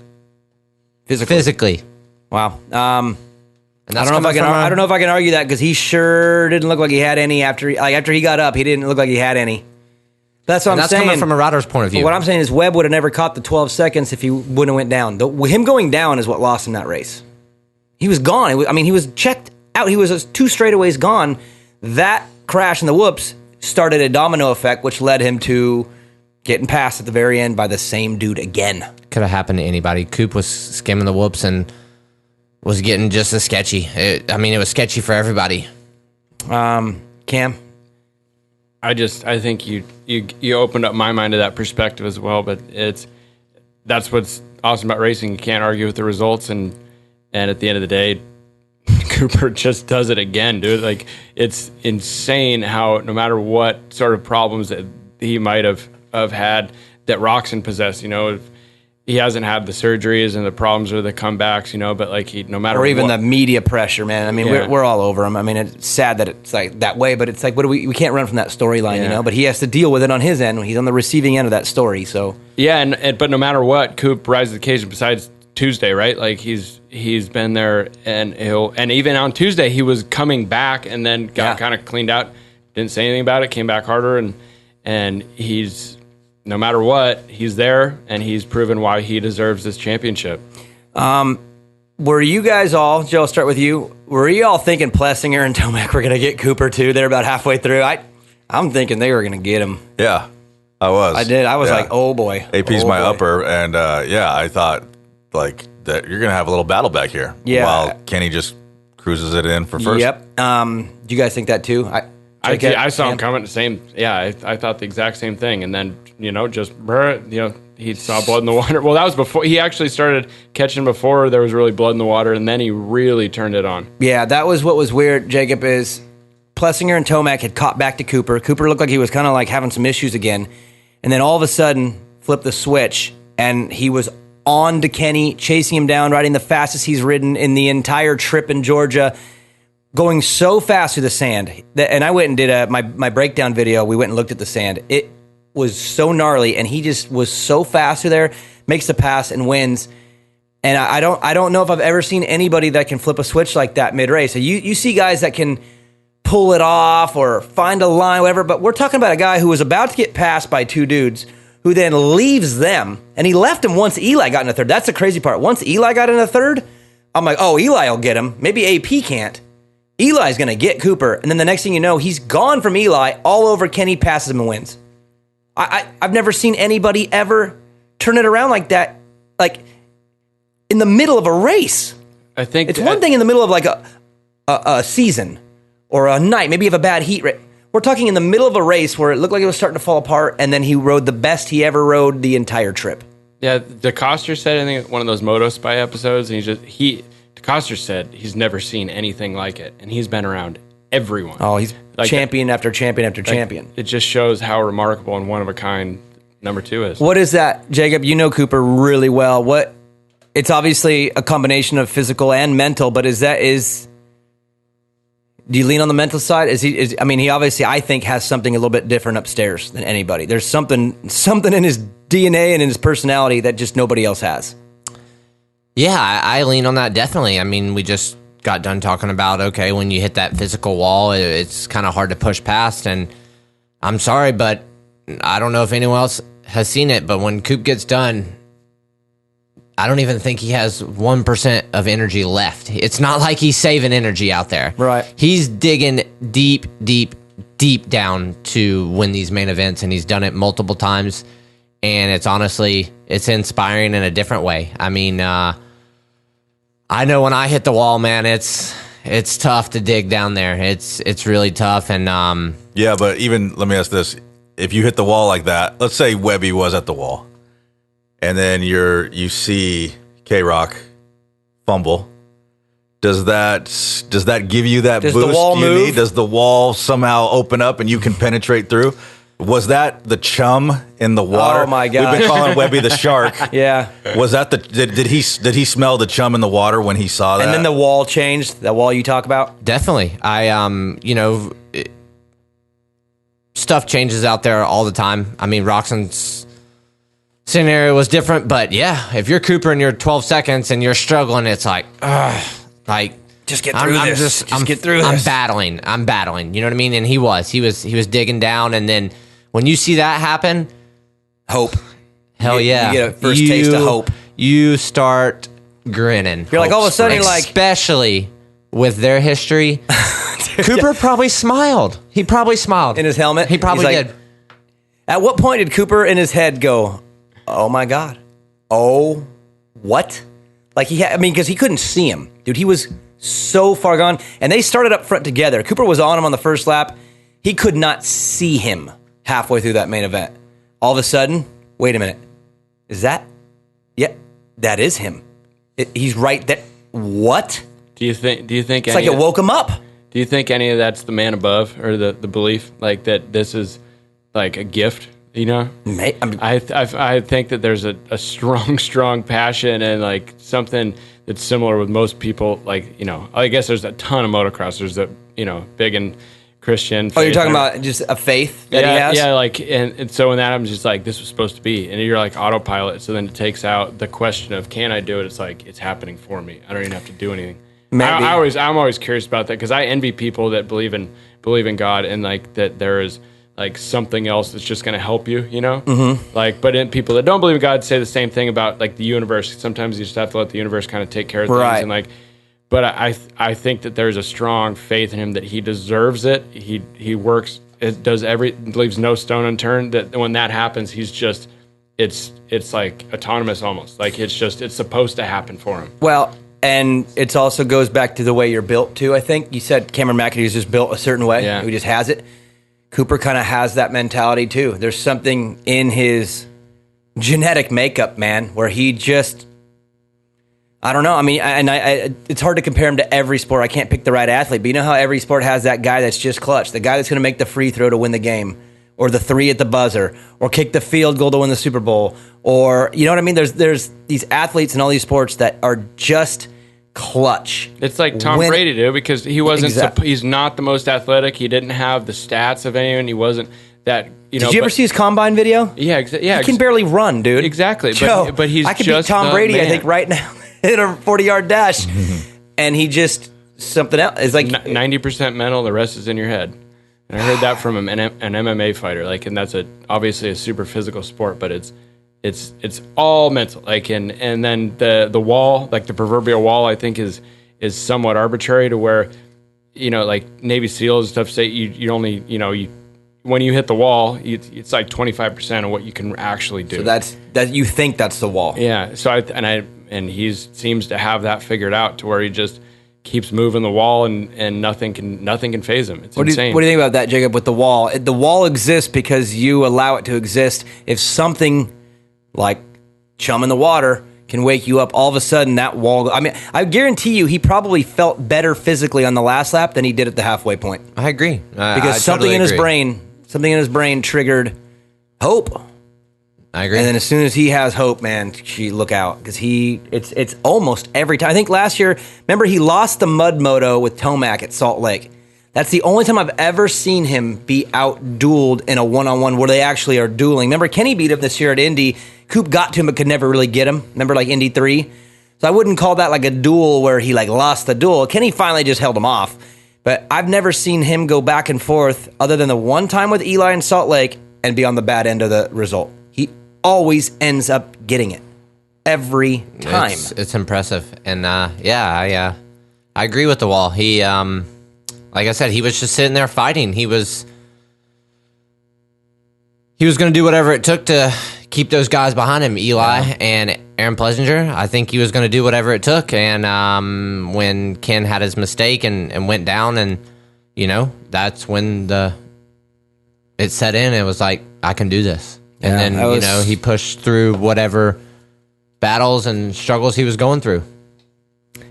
Physically. Wow. And I don't know if I can argue that because he sure didn't look like he had any after he got up. He didn't look like he had any. That's what I'm saying. That's coming from a rider's point of view. But what I'm saying is Webb would have never caught the 12 seconds if he wouldn't have went down. Him going down is what lost him that race. He was gone. He was checked out. He was 2 straightaways gone. That crash in the whoops started a domino effect, which led him to getting passed at the very end by the same dude again. Could have happened to anybody. Coop was skimming the whoops and was getting just as sketchy. It was sketchy for everybody. Cam? I think you opened up my mind to that perspective as well, but that's what's awesome about racing. You can't argue with the results, and at the end of the day, Cooper just does it again, dude. Like, it's insane how no matter what sort of problems that he might have had that Roxon possessed, he hasn't had the surgeries and the problems or the comebacks, but like no matter or even what, the media pressure, man. I mean, we're all over him. I mean, it's sad that it's like that way, but it's like, we can't run from that storyline, But he has to deal with it on his end. He's on the receiving end of that story. So yeah, but no matter what, Coop rises to the occasion. Besides Tuesday, right? Like he's been there, and even on Tuesday he was coming back and then got kind of cleaned out. Didn't say anything about it. Came back harder, and he's no matter what, he's there, and he's proven why he deserves this championship. Were you guys all, Joe, I'll start with you. Were you all thinking Plessinger and Tomac were going to get Cooper too? They're about halfway through. I'm thinking they were going to get him. Yeah, I was. I did. I was like, oh boy. AP's my upper, and I thought like that you're going to have a little battle back here. Yeah. While Kenny just cruises it in for first. Yep. Do you guys think that too? I saw him coming the same. Yeah, I thought the exact same thing, and then he saw blood in the water. Well, that was before he actually started catching before there was really blood in the water, and then he really turned it on. Yeah, that was what was weird, Jacob, is Plessinger and Tomac had caught back to Cooper. Cooper looked like he was kind of like having some issues again, and then all of a sudden flipped the switch, and he was on to Kenny, chasing him down, riding the fastest he's ridden in the entire trip in Georgia, going so fast through the sand. And I went and did my breakdown video. We went and looked at the sand. It was so gnarly, and he just was so fast through there, makes the pass and wins. And I don't know if I've ever seen anybody that can flip a switch like that mid-race. So you see guys that can pull it off or find a line, whatever, but we're talking about a guy who was about to get passed by two dudes who then leaves them, and he left him once Eli got in a third. That's the crazy part. Once Eli got in a third, I'm like, oh, Eli will get him. Maybe AP can't. Eli's going to get Cooper, and then the next thing you know, he's gone from Eli all over Kenny, passes him and wins. I've never seen anybody ever turn it around like that, like in the middle of a race. I think it's one thing in the middle of like a season or a night. Maybe you have a bad heat race. We're talking in the middle of a race where it looked like it was starting to fall apart, and then he rode the best he ever rode the entire trip. Yeah, DeCoster said, I think, one of those Moto Spy episodes, and DeCoster said he's never seen anything like it, and he's been around everyone. Oh, he's like champion after champion after champion. It just shows how remarkable and one of a kind number 2 is. What is that, Jacob? You know Cooper really well. It's obviously a combination of physical and mental, but do you lean on the mental side? He obviously, I think, has something a little bit different upstairs than anybody. There's something in his DNA and in his personality that just nobody else has. Yeah, I lean on that definitely. I mean, we just got done talking about, okay, when you hit that physical wall, it's kind of hard to push past. And I'm sorry, but I don't know if anyone else has seen it, but when Coop gets done, I don't even think he has 1% of energy left. It's not like he's saving energy out there. Right. He's digging deep, deep, deep down to win these main events, and he's done it multiple times. And it's inspiring in a different way. I mean, I know when I hit the wall, man, it's tough to dig down there. It's really tough. And yeah, but even let me ask this: if you hit the wall like that, let's say Webby was at the wall, and then you see K-Rock fumble, does that give you that boost the wall you move? need? Does the wall somehow open up and you can penetrate through? Was that the chum in the water? Oh my God! We've been calling Webby the shark. Yeah. Was that did he smell the chum in the water when he saw that? And then the wall changed. That wall you talk about? Definitely. Stuff changes out there all the time. I mean, Roxon's scenario was different, but yeah, if you're Cooper and you're 12 seconds and you're struggling, it's like, just get through this. Just get through this. I'm battling. You know what I mean? And he was digging down, and then when you see that happen, hope. Hell yeah. You get a first taste of hope. You start grinning. You're like, all of a sudden, you're like, especially with their history. Cooper probably smiled. He probably smiled. In his helmet? He probably He's like, did. At what point did Cooper in his head go, oh my God. Oh, what? Like because he couldn't see him. Dude, he was so far gone. And they started up front together. Cooper was on him on the first lap. He could not see him halfway through that main event. All of a sudden, wait a minute. Is that? Yeah, that is him. He's right there. What? Do you think it's like it woke him up. Do you think any of that's the man above, or the belief like that this is like a gift? You know, I think that there's a strong passion and like something that's similar with most people. Like, I guess there's a ton of motocrossers that big and Christian. Oh, you're talking about just a faith that he has? Yeah, like and so when that happens, just like this was supposed to be, and you're like autopilot. So then it takes out the question of can I do it? It's like it's happening for me. I don't even have to do anything. I'm always curious about that because I envy people that believe in God and like that there is like something else that's just going to help you, you know? Mm-hmm. Like, but people that don't believe in God say the same thing about like the universe. Sometimes you just have to let the universe kind of take care of things. Right. And like, but I think that there's a strong faith in him that he deserves it. He works, leaves no stone unturned. That when that happens, he's just, it's like autonomous almost. Like it's supposed to happen for him. Well, and it also goes back to the way you're built too. I think you said Cameron McAdoo is just built a certain way. Yeah. He just has it. Cooper kind of has that mentality too. There's something in his genetic makeup, man, where he just, I don't know. I mean, it's hard to compare him to every sport. I can't pick the right athlete, but you know how every sport has that guy that's just clutch, the guy that's going to make the free throw to win the game, or the three at the buzzer, or kick the field goal to win the Super Bowl, or, you know what I mean? There's these athletes in all these sports that are just clutch. It's like Tom Brady, dude, because he wasn't. He's not the most athletic. He didn't have the stats of anyone. He wasn't that. You know. Did you ever see his combine video? Yeah, yeah. He can barely run, dude. Exactly, Joe, but he's. I could just beat Tom Brady, man. I think, right now in a 40-yard dash, and he just something else. It's like 90% mental. The rest is in your head. And I heard that from an MMA fighter. Like, and that's obviously a super physical sport, but it's all mental. Like, and then the wall, like the proverbial wall, I think is somewhat arbitrary to where, you know, like Navy SEALs and stuff say you only, you know, when you hit the wall, it's like 25% of what you can actually do. So that you think that's the wall. Yeah. So and he seems to have that figured out to where he just keeps moving the wall and nothing can phase him. It's insane. What do you think about that, Jacob? With the wall, the wall exists because you allow it to exist. If something like chum in the water can wake you up, all of a sudden that wall. I mean, I guarantee you, he probably felt better physically on the last lap than he did at the halfway point. I agree. Because something in his brain triggered hope. I agree. And then as soon as he has hope, man, look out, because it's almost every time. I think last year, remember, he lost the mud moto with Tomac at Salt Lake. That's the only time I've ever seen him be out-dueled in a one-on-one where they actually are dueling. Remember, Kenny beat him this year at Indy. Coop got to him but could never really get him. Remember, like Indy 3? So I wouldn't call that like a duel where he like lost the duel. Kenny finally just held him off. But I've never seen him go back and forth other than the one time with Eli in Salt Lake and be on the bad end of the result. He always ends up getting it. Every time. It's impressive. And I agree with the wall. He, like I said, he was just sitting there fighting. He was going to do whatever it took to keep those guys behind him, Eli and Aaron Plessinger. I think he was going to do whatever it took. And when Ken had his mistake and went down, and, you know, that's when it set in. It was like, I can do this. And then, you know, he pushed through whatever battles and struggles he was going through.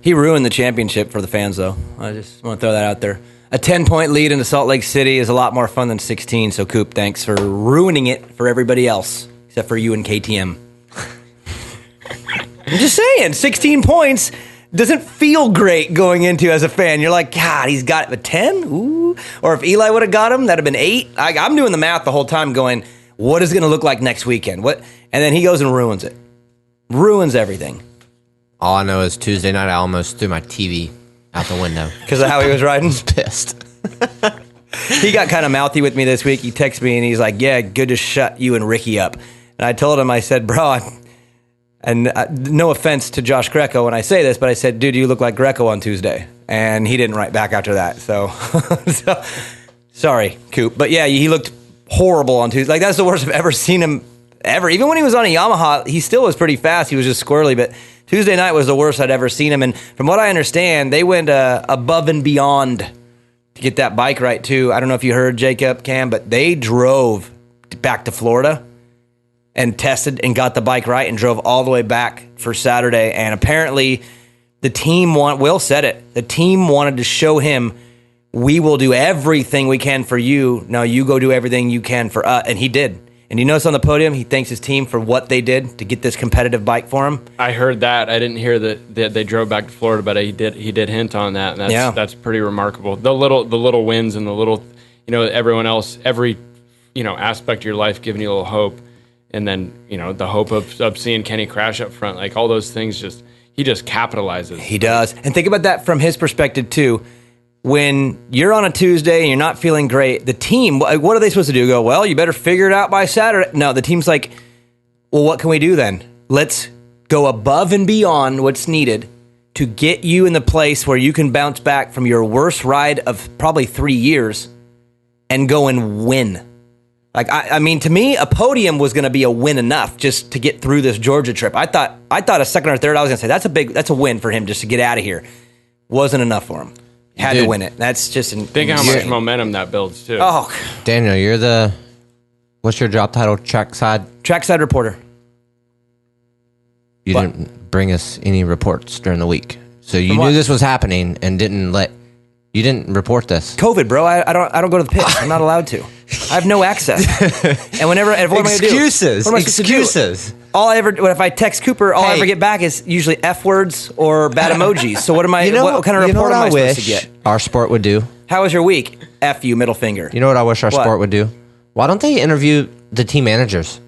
He ruined the championship for the fans, though. I just want to throw that out there. A 10-point lead into Salt Lake City is a lot more fun than 16, so Coop, thanks for ruining it for everybody else, except for you and KTM. I'm just saying, 16 points doesn't feel great going into as a fan. You're like, God, he's got it, but 10? Ooh. Or if Eli would have got him, that'd have been 8. I'm doing the math the whole time going, what is it going to look like next weekend? What? And then he goes and ruins it. Ruins everything. All I know is Tuesday night, I almost threw my TV out the window. Because of how he was riding? Pissed. He got kind of mouthy with me this week. He texted me and he's like, yeah, good to shut you and Ricky up. And I told him, I said, bro, no offense to Josh Greco when I say this, but I said, dude, you look like Greco on Tuesday. And he didn't write back after that. So sorry, Coop. But yeah, he looked horrible on Tuesday. Like, that's the worst I've ever seen him ever. Even when he was on a Yamaha, he still was pretty fast. He was just squirrely, but Tuesday night was the worst I'd ever seen him. And from what I understand, they went above and beyond to get that bike right, too. I don't know if you heard, Jacob, Cam, but they drove back to Florida and tested and got the bike right and drove all the way back for Saturday. And apparently the team Will said it. The team wanted to show him, we will do everything we can for you. Now you go do everything you can for us. And he did. And you notice on the podium, he thanks his team for what they did to get this competitive bike for him. I heard that. I didn't hear that they drove back to Florida, but he did hint on that. And that's pretty remarkable. The little wins and the little, you know, everyone else, every, you know, aspect of your life giving you a little hope. And then, you know, the hope of seeing Kenny crash up front, like all those things, he just capitalizes. He does. And think about that from his perspective too. when you're on a Tuesday and you're not feeling great, the team, what are they supposed to do? Go, well, you better figure it out by Saturday. No, the team's like, well, what can we do then? Let's go above and beyond what's needed to get you in the place where you can bounce back from your worst ride of probably 3 years and go and win. Like, I mean, to me, a podium was going to be a win enough just to get through this Georgia trip. I thought a second or third, I was going to say, that's a win for him just to get out of here. Wasn't enough for him. Had to win it. That's just think how much momentum that builds, too. Oh, Daniel, what's your job title? Trackside reporter. You didn't bring us any reports during the week. So you knew this was happening and you didn't report this. COVID, bro. I don't go to the pits. I'm not allowed to. I have no access. And what am I going to do? Excuses. If I text Cooper, all I ever get back is usually F words or bad emojis. So what am I? What kind of report am I supposed to get? Our sport would do. How was your week? F you, middle finger. You know what I wish our sport would do? Why don't they interview the team managers?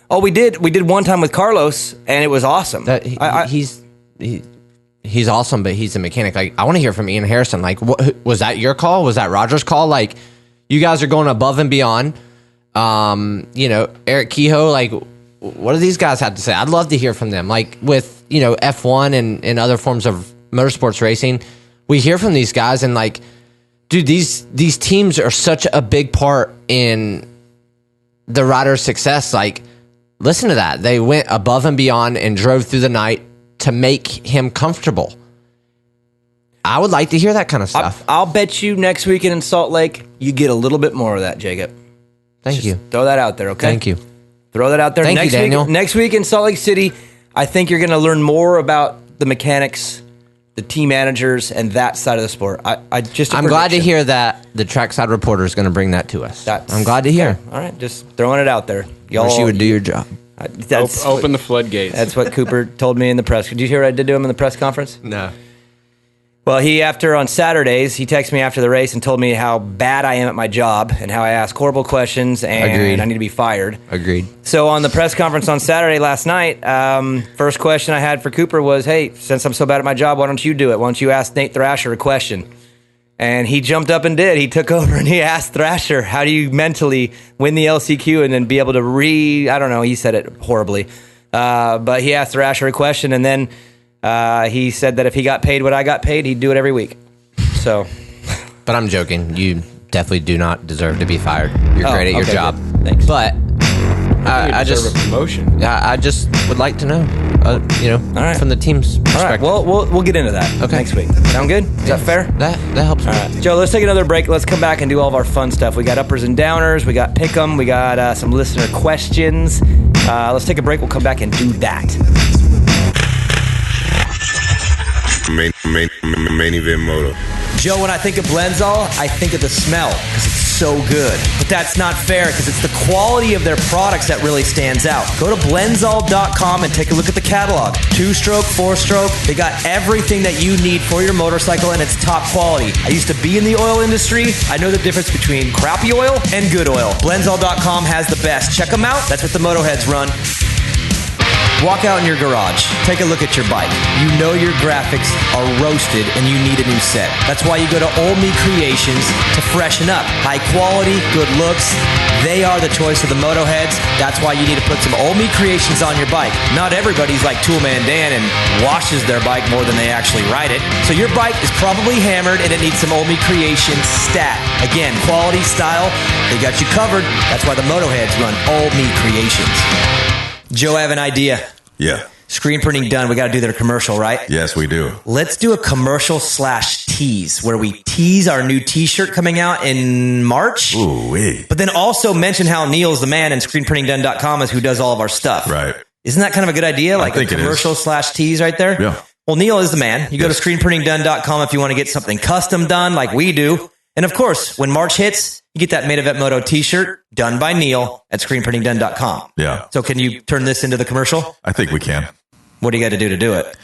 Oh, we did. We did one time with Carlos, and it was awesome. He's awesome, but he's a mechanic. Like, I want to hear from Ian Harrison. Like, was that your call? Was that Roger's call? Like, you guys are going above and beyond. Eric Kehoe, like, what do these guys have to say? I'd love to hear from them. Like, with, F1 and other forms of motorsports racing, we hear from these guys, and, like, dude, these teams are such a big part in the rider's success. Like, listen to that. They went above and beyond and drove through the night to make him comfortable. I would like to hear that kind of stuff. I'll bet you next weekend in Salt Lake, you get a little bit more of that, Jacob. Thank you. Throw that out there, okay? Thank you. Throw that out there. Thank you, Daniel. Next week in Salt Lake City, I think you're going to learn more about the mechanics, the team managers, and that side of the sport. I'm glad to hear that the trackside reporter is going to bring that to us. I'm glad to hear. All right, just throwing it out there. Y'all, wish you would do your job. Open the floodgates. That's what Cooper told me in the press. Did you hear what I did to him in the press conference? No. Well, on Saturdays, he texted me after the race and told me how bad I am at my job and how I ask horrible questions and Agreed. I need to be fired. Agreed. So on the press conference on Saturday last night, first question I had for Cooper was, hey, since I'm so bad at my job, why don't you do it? Why don't you ask Nate Thrasher a question? And he jumped up and did. He took over and he asked Thrasher, how do you mentally win the LCQ and then be able to I don't know, he said it horribly. But he asked Thrasher a question, and then he said that if he got paid what I got paid, he'd do it every week. So, but I'm joking. You definitely do not deserve to be fired. You're great at your job. Good. Thanks. But I just a promotion. I just would like to know, all right, from the team's perspective. All right. We'll get into that next week. Sound good? Is that fair? That helps. All right, Joe. Let's take another break. Let's come back and do all of our fun stuff. We got uppers and downers. We got pick'em. We got some listener questions. Let's take a break. We'll come back and do that. Main event Moto. Joe, when I think of Blenzall, I think of the smell because it's so good. But that's not fair because it's the quality of their products that really stands out. Go to Blenzall.com and take a look at the catalog. 2-stroke, 4-stroke, they got everything that you need for your motorcycle, and it's top quality. I used to be in the oil industry. I know the difference between crappy oil and good oil. Blenzall.com has the best. Check them out. That's what the Motoheads run. Walk out in your garage, take a look at your bike. You know your graphics are roasted and you need a new set. That's why you go to Old Me Creations to freshen up. High quality, good looks. They are the choice of the Motoheads. That's why you need to put some Old Me Creations on your bike. Not everybody's like Toolman Dan and washes their bike more than they actually ride it. So your bike is probably hammered and it needs some Old Me Creations stat. Again, quality, style, they got you covered. That's why the Motoheads run Old Me Creations. Joe, I have an idea. Yeah. Screen printing done. We got to do their commercial, right? Yes, we do. Let's do a commercial/tease where we tease our new T-shirt coming out in March. Ooh-wee. But then also mention how Neil's the man and screenprintingdone.com is who does all of our stuff. Right. Isn't that kind of a good idea? Like a commercial/tease right there? Yeah. Well, Neil is the man. You go to screenprintingdone.com if you want to get something custom done like we do. And of course, when March hits, you get that Main Event Moto t-shirt done by Neil at screenprintingdone.com. Yeah. So can you turn this into the commercial? I think we can. What do you got to do it?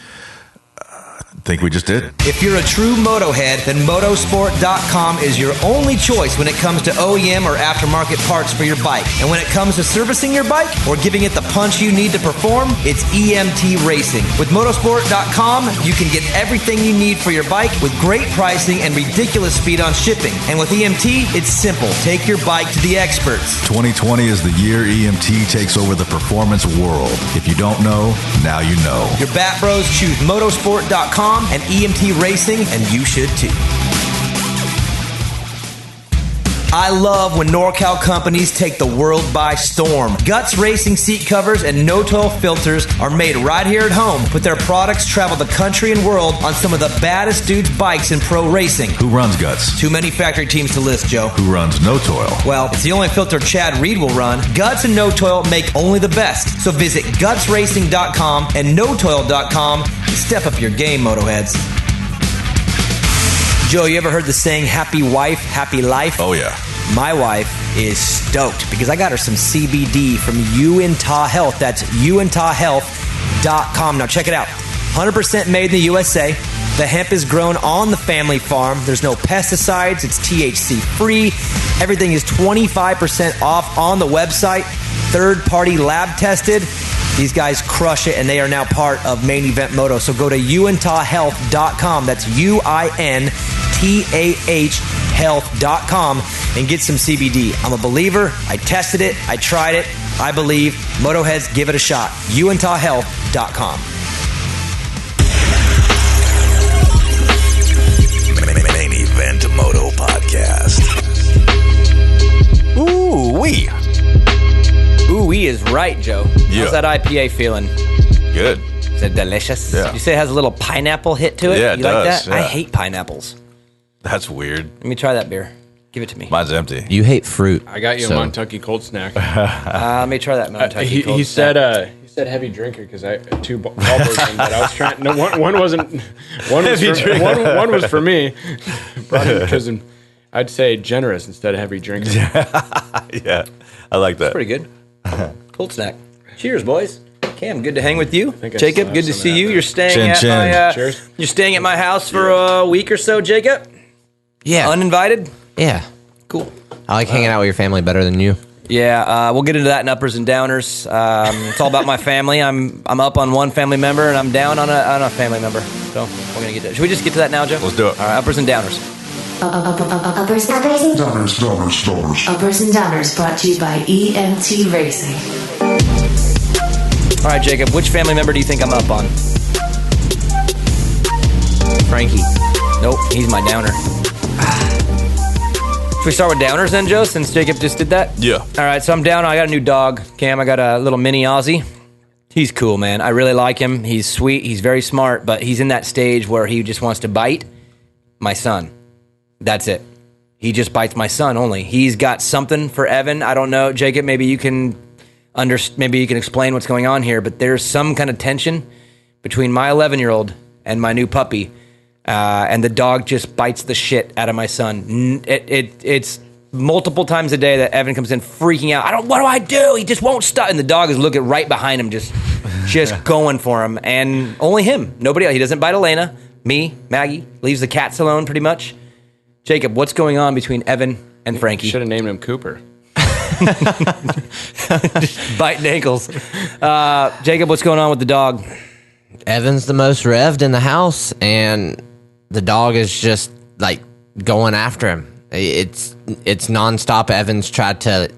think we just did. If you're a true Motohead, then motosport.com is your only choice when it comes to OEM or aftermarket parts for your bike. And when it comes to servicing your bike or giving it the punch you need to perform, it's EMT Racing. With motosport.com, you can get everything you need for your bike with great pricing and ridiculous speed on shipping. And with EMT, it's simple. Take your bike to the experts. 2020 is the year EMT takes over the performance world. If you don't know, now you know. Your Bat Bros choose motosport.com and EMT Racing, and you should too. I love when NorCal companies take the world by storm. Guts Racing seat covers and no-toil filters are made right here at home, but their products travel the country and world on some of the baddest dudes' bikes in pro racing. Who runs Guts? Too many factory teams to list, Joe. Who runs No Toil? Well, it's the only filter Chad Reed will run. Guts and No Toil make only the best. So visit gutsracing.com and notoil.com and step up your game, Motoheads. Joe, you ever heard the saying, happy wife, happy life? Oh, yeah. My wife is stoked because I got her some CBD from Uintah Health. That's uintahhealth.com. Now check it out. 100% made in the USA. The hemp is grown on the family farm. There's no pesticides. It's THC free. Everything is 25% off on the website. Third-party lab tested. These guys crush it, and they are now part of Main Event Moto. So go to uintahhealth.com. That's UINTAH health.com and get some CBD. I'm a believer. I tested it. I tried it. I believe. Motoheads, give it a shot. uintahhealth.com. Main Event Moto Podcast. Ooh-wee. Ooh-wee is right, Joe. Yeah. How's that IPA feeling? Good. Is it delicious? Yeah. You say it has a little pineapple hit to it? Yeah, it you does, like that? yeah. I hate pineapples. That's weird. Let me try that beer. Give it to me. Mine's empty. You hate fruit. I got you a Montucky cold snack. Let me try that Motohead. He said heavy drinker because I two ballboards in that I was trying. No, one wasn't. One was one was for me. Brought in because I'd say generous instead of heavy drinker. Yeah, I like that. Pretty good. Cold snack. Cheers, boys. Cam, good to hang with you. I Jacob, good to see you. You're staying Chin, at chin. my. Cheers. You're staying at my house for a week or so, Jacob. Yeah. Uninvited. Yeah. Cool. I like hanging out with your family better than you. Yeah, we'll get into that in uppers and downers. It's all about my family. I'm up on one family member and I'm down on a family member. So we're gonna get to. Should we just get to that now, Joe? Let's do it. All right, uppers and downers. Uppers and downers brought to you by EMT Racing. All right, Jacob, which family member do you think I'm up on? Frankie. Nope, he's my downer. Should we start with downers then, Joe, since Jacob just did that? Yeah. All right, so I'm down. I got a new dog, Cam. I got a little mini Aussie. He's cool, man. I really like him. He's sweet. He's very smart, but he's in that stage where he just wants to bite my son. That's it. He just bites my son only. He's got something for Evan. I don't know, Jacob. Maybe you can explain what's going on here. But there's some kind of tension between my 11-year-old and my new puppy, and the dog just bites the shit out of my son. It's multiple times a day that Evan comes in freaking out. What do I do? He just won't stop. And the dog is looking right behind him, just going for him. And only him. Nobody else. He doesn't bite Elena, me, Maggie. Leaves the cats alone pretty much. Jacob, what's going on between Evan and Frankie? Should have named him Cooper. Just biting ankles. Jacob, what's going on with the dog? Evan's the most revved in the house, and the dog is just like going after him. It's nonstop. Evan's tried to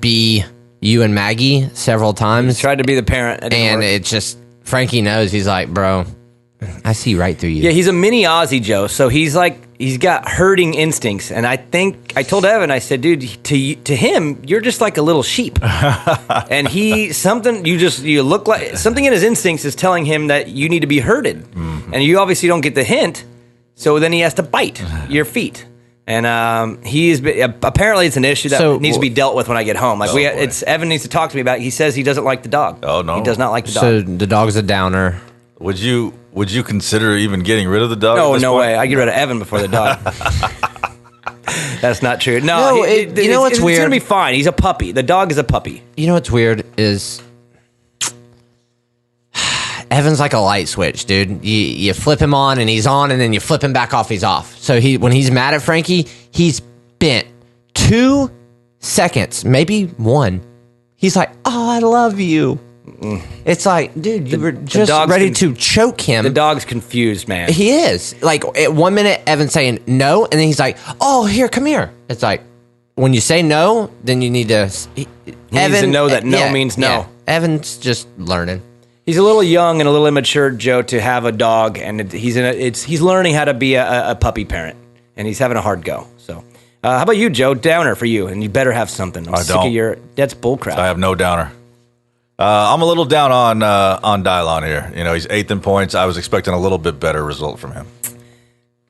be you and Maggie several times. Tried to be the parent, and it's just Frankie knows. He's like, bro, I see right through you. Yeah, he's a mini Aussie, Joe. So he's got herding instincts, and I think I told Evan, I said, dude, to him, you're just like a little sheep, and you look like something in his instincts is telling him that you need to be herded, and you obviously don't get the hint, so then he has to bite your feet. And apparently it's an issue that needs to be dealt with when I get home. Evan needs to talk to me about it. He says he doesn't like the dog. Oh no, he does not like the dog. So the dog's a downer. Would you consider even getting rid of the dog? No, no way. I get rid of Evan before the dog. That's not true. No, you know what's weird? It's gonna be fine. He's a puppy. The dog is a puppy. You know what's weird is Evan's like a light switch, dude. You flip him on and he's on, and then you flip him back off, he's off. So when he's mad at Frankie, he's bent 2 seconds, maybe 1. He's like, "Oh, I love you." It's like, dude, you were just ready to choke him. The dog's confused, man. He is. Like, at 1 minute, Evan's saying no, and then he's like, "Oh, here, come here." It's like, when you say no, then you need to... He needs to know that no means no. Yeah. Evan's just learning. He's a little young and a little immature, Joe, to have a dog, and he's learning how to be a puppy parent, and he's having a hard go. So, how about you, Joe? Downer for you, and you better have something. I'm sick of that's bullcrap. I have no downer. I'm a little down on Dylon here. You know, he's 8th in points. I was expecting a little bit better result from him.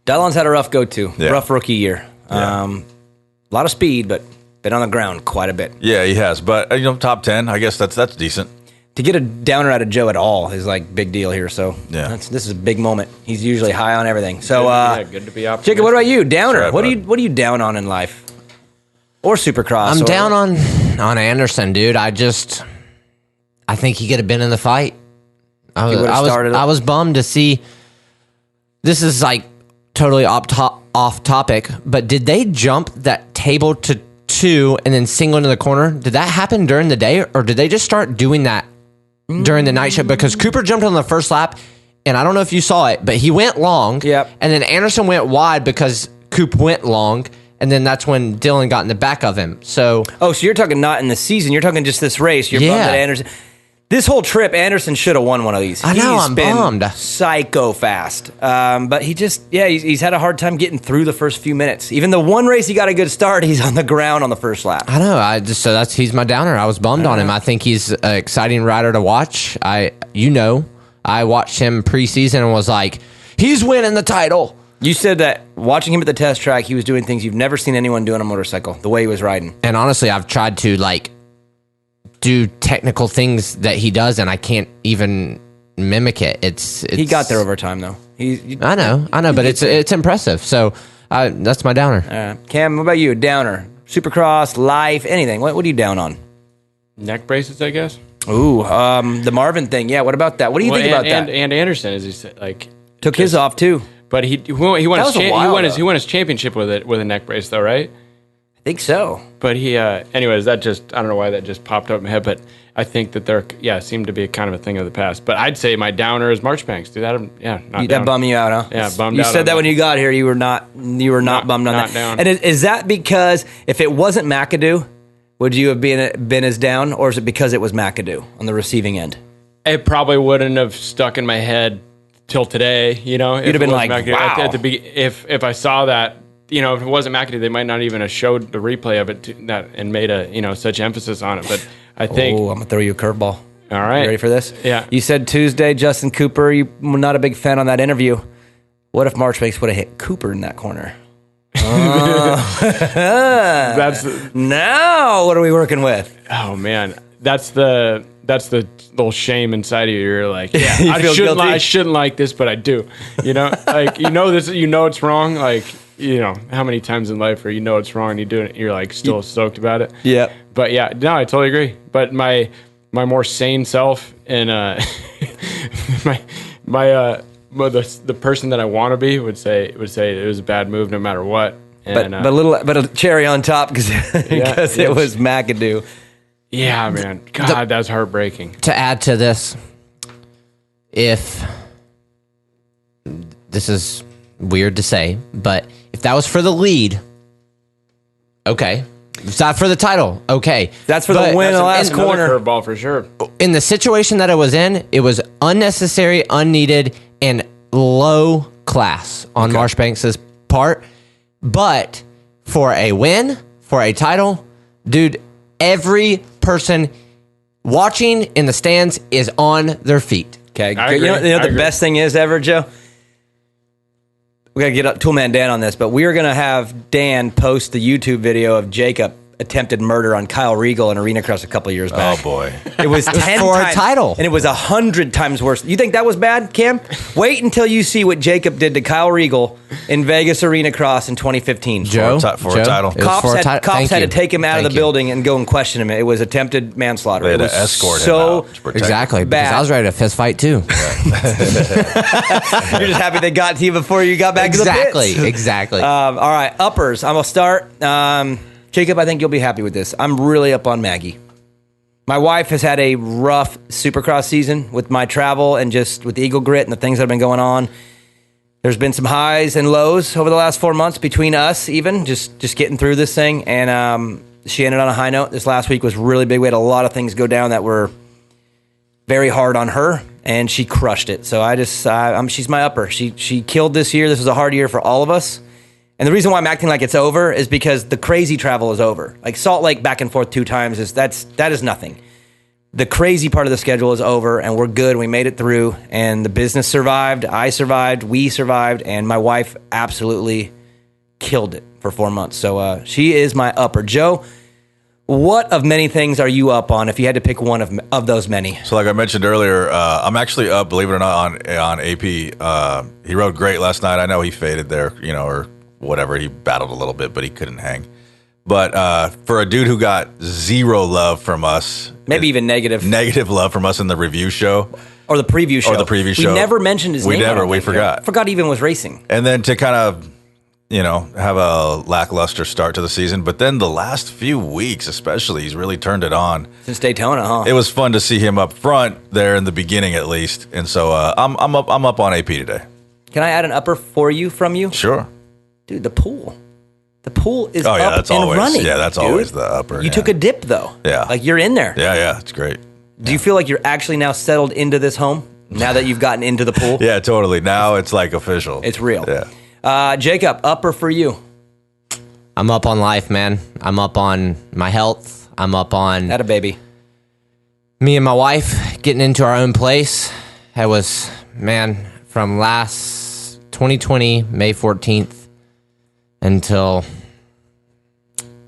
Dylon's had a rough go-to, Yeah. rough rookie year. Yeah. A lot of speed, but been on the ground quite a bit. Yeah, he has. But, top 10, I guess that's decent. To get a downer out of Joe at all is like big deal here. So Yeah. this is a big moment. He's usually high on everything. So good to be optimistic. Jacob, what about you? Downer. That's What right, are you down on in life? Or Supercross? I'm down on Anderson, dude. I think he could have been in the fight. I was bummed to see. This is like totally off topic, but did they jump that table to 2 and then single into the corner? Did that happen during the day, or did they just start doing that during the night show? Because Cooper jumped on the first lap, and I don't know if you saw it, but he went long. Yep. And then Anderson went wide because Coop went long, and then that's when Dylan got in the back of him. So so you're talking not in the season. You're talking just this race. You're bummed that Anderson. This whole trip, Anderson should have won one of these. I know, I'm bummed. Psycho fast. But he just, he's had a hard time getting through the first few minutes. Even the one race he got a good start, he's on the ground on the first lap. I know. He's my downer. I was bummed on him. I think he's an exciting rider to watch. I watched him preseason and was like, he's winning the title. You said that watching him at the test track, he was doing things you've never seen anyone do on a motorcycle, the way he was riding. And honestly, I've tried to do technical things that he does, and I can't even mimic it. He got there over time, though. I know, but it's impressive. So that's my downer. Cam, what about you? Downer, Supercross, life, anything? What are you down on? Neck braces, I guess. Ooh, the Marvin thing. Yeah, what about that? What do you think about that? And Anderson, as he said, took his off too. But he won his championship with a neck brace, though, right? I think so. But he, anyways, I don't know why that just popped up in my head, but I think that there, seemed to be a kind of a thing of the past. But I'd say my downer is Marchbanks. Dude, that bummed you out, huh? Yeah, bummed out. You said that when you got here, you were not bummed on that. Down. And is that because if it wasn't McAdoo, would you have been as down, or is it because it was McAdoo on the receiving end? It probably wouldn't have stuck in my head till today. You'd have been like, McAdoo, wow. If I saw that. If it wasn't McAdoo, they might not even have showed the replay of it and made such emphasis on it. But I think I'm gonna throw you a curveball. All right, you ready for this? Yeah. You said Tuesday, Justin Cooper. You were not a big fan on that interview. What if Marchbanks would have hit Cooper in that corner? Now what are we working with? Oh man, that's the little shame inside of you. You're like, I shouldn't like this, but I do. This. It's wrong. How many times in life where it's wrong and you do it, you're still stoked about it. Yeah. But yeah, no, I totally agree. But my more sane self and the person that I want to be would say it was a bad move no matter what. And, but a cherry on top because it was McAdoo. Yeah, man. God, that's heartbreaking. To add to this, if this is weird to say, but if that was for the lead, okay. If it's not for the title, okay. That's for the win in the last corner. Curveball for sure. In the situation that it was in, it was unnecessary, unneeded, and low class on Marchbanks' part. But for a win, for a title, dude, every person watching in the stands is on their feet. Okay. The best thing is ever, Joe? We got to get Toolman Dan on this, but we are going to have Dan post the YouTube video of Jacob attempted murder on Kyle Regal in Arena Cross a couple of years back. Oh boy. It was 10 for a times, title. and it was 100 times worse. You think that was bad, Cam? Wait until you see what Jacob did to Kyle Regal in Vegas Arena Cross in 2015. Joe? For a title. It was Cops for a had, ti- cops thank had to you. take him out of Thank the you. building and go and question him. It was attempted manslaughter. They had It to was escort him so out to protect him. Exactly, because bad. I was ready to fist fight too. You're just happy they got to you before you got back to the pits. Exactly. All right, uppers. I'm going to start. Jacob, I think you'll be happy with this. I'm really up on Maggie. My wife has had a rough Supercross season with my travel and just with the Eagle Grit and the things that have been going on. There's been some highs and lows over the last 4 months between us, even just getting through this thing. And she ended on a high note. This last week was really big. We had a lot of things go down that were very hard on her, and she crushed it. So she's my upper. She killed this year. This was a hard year for all of us. And the reason why I'm acting like it's over is because the crazy travel is over. Like Salt Lake back and forth 2 times that is nothing. The crazy part of the schedule is over, and we're good. We made it through, and the business survived. I survived. We survived, and my wife absolutely killed it for 4 months. So she is my upper. Joe, what of many things are you up on if you had to pick one of those many? So like I mentioned earlier, I'm actually up, believe it or not, on AP. He rode great last night. I know he faded there, or whatever. He battled a little bit, but he couldn't hang. But for a dude who got zero love from us, maybe even negative love from us in the review show or the preview show, we never mentioned his name. We forgot. Forgot he even was racing. And then to kind of, have a lackluster start to the season, but then the last few weeks, especially, he's really turned it on since Daytona. Huh? It was fun to see him up front there in the beginning, at least. And so I'm up on AP today. Can I add an upper for you from you? Sure, dude. The pool is up that's and always, running. Yeah, that's dude. Always the upper. You took a dip though. Yeah, like you're in there. Yeah, it's great. Do you feel like you're actually now settled into this home now that you've gotten into the pool? Yeah, totally. Now it's like official. It's real. Yeah. Jacob, upper for you. I'm up on life, man. I'm up on my health. I'm up on Had a baby. Me and my wife getting into our own place. It was, man, from last 2020, May 14th until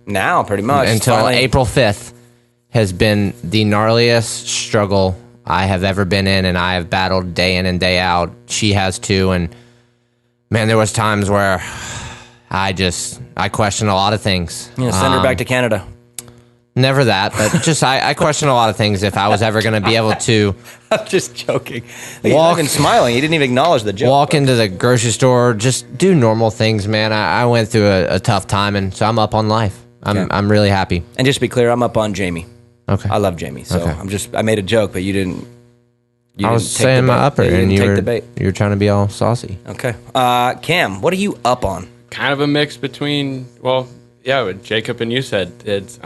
now, pretty much. Until finally. April 5th has been the gnarliest struggle I have ever been in, and I have battled day in and day out. She has too, and man, there was times where I questioned a lot of things. Send her back to Canada. Never that, but just I question a lot of things if I was ever going to be able to. I'm just joking. He's not even smiling. He didn't even acknowledge the joke. Walk into the grocery store, just do normal things, man. I went through a tough time, and so I'm up on life. I'm really happy. And just to be clear, I'm up on Jamie. Okay. I love Jamie, so I made a joke, but you didn't. I was saying my upper, and you were trying to be all saucy. Okay. Cam, what are you up on? Kind of a mix between, what Jacob and you said. It's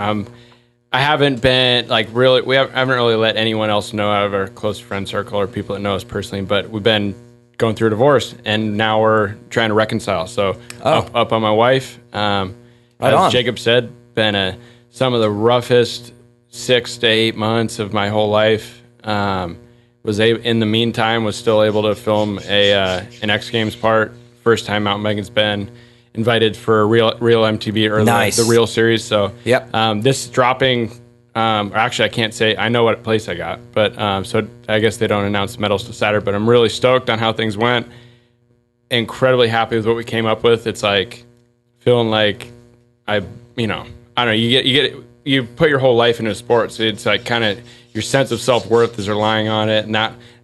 I haven't been we haven't really let anyone else know out of our close friend circle or people that know us personally, but we've been going through a divorce, and now we're trying to reconcile. So up on my wife. As Jacob said, been some of the roughest 6 to 8 months of my whole life. In the meantime, was still able to film an X Games part. First time mountain biking's been invited for a real MTB or the real series. So this dropping. Actually, I can't say. I know what place I got, but so I guess they don't announce the medals till Saturday. But I'm really stoked on how things went. Incredibly happy with what we came up with. It's like feeling like I don't know. You put your whole life into sports. So it's like kind of your sense of self-worth is relying on it, and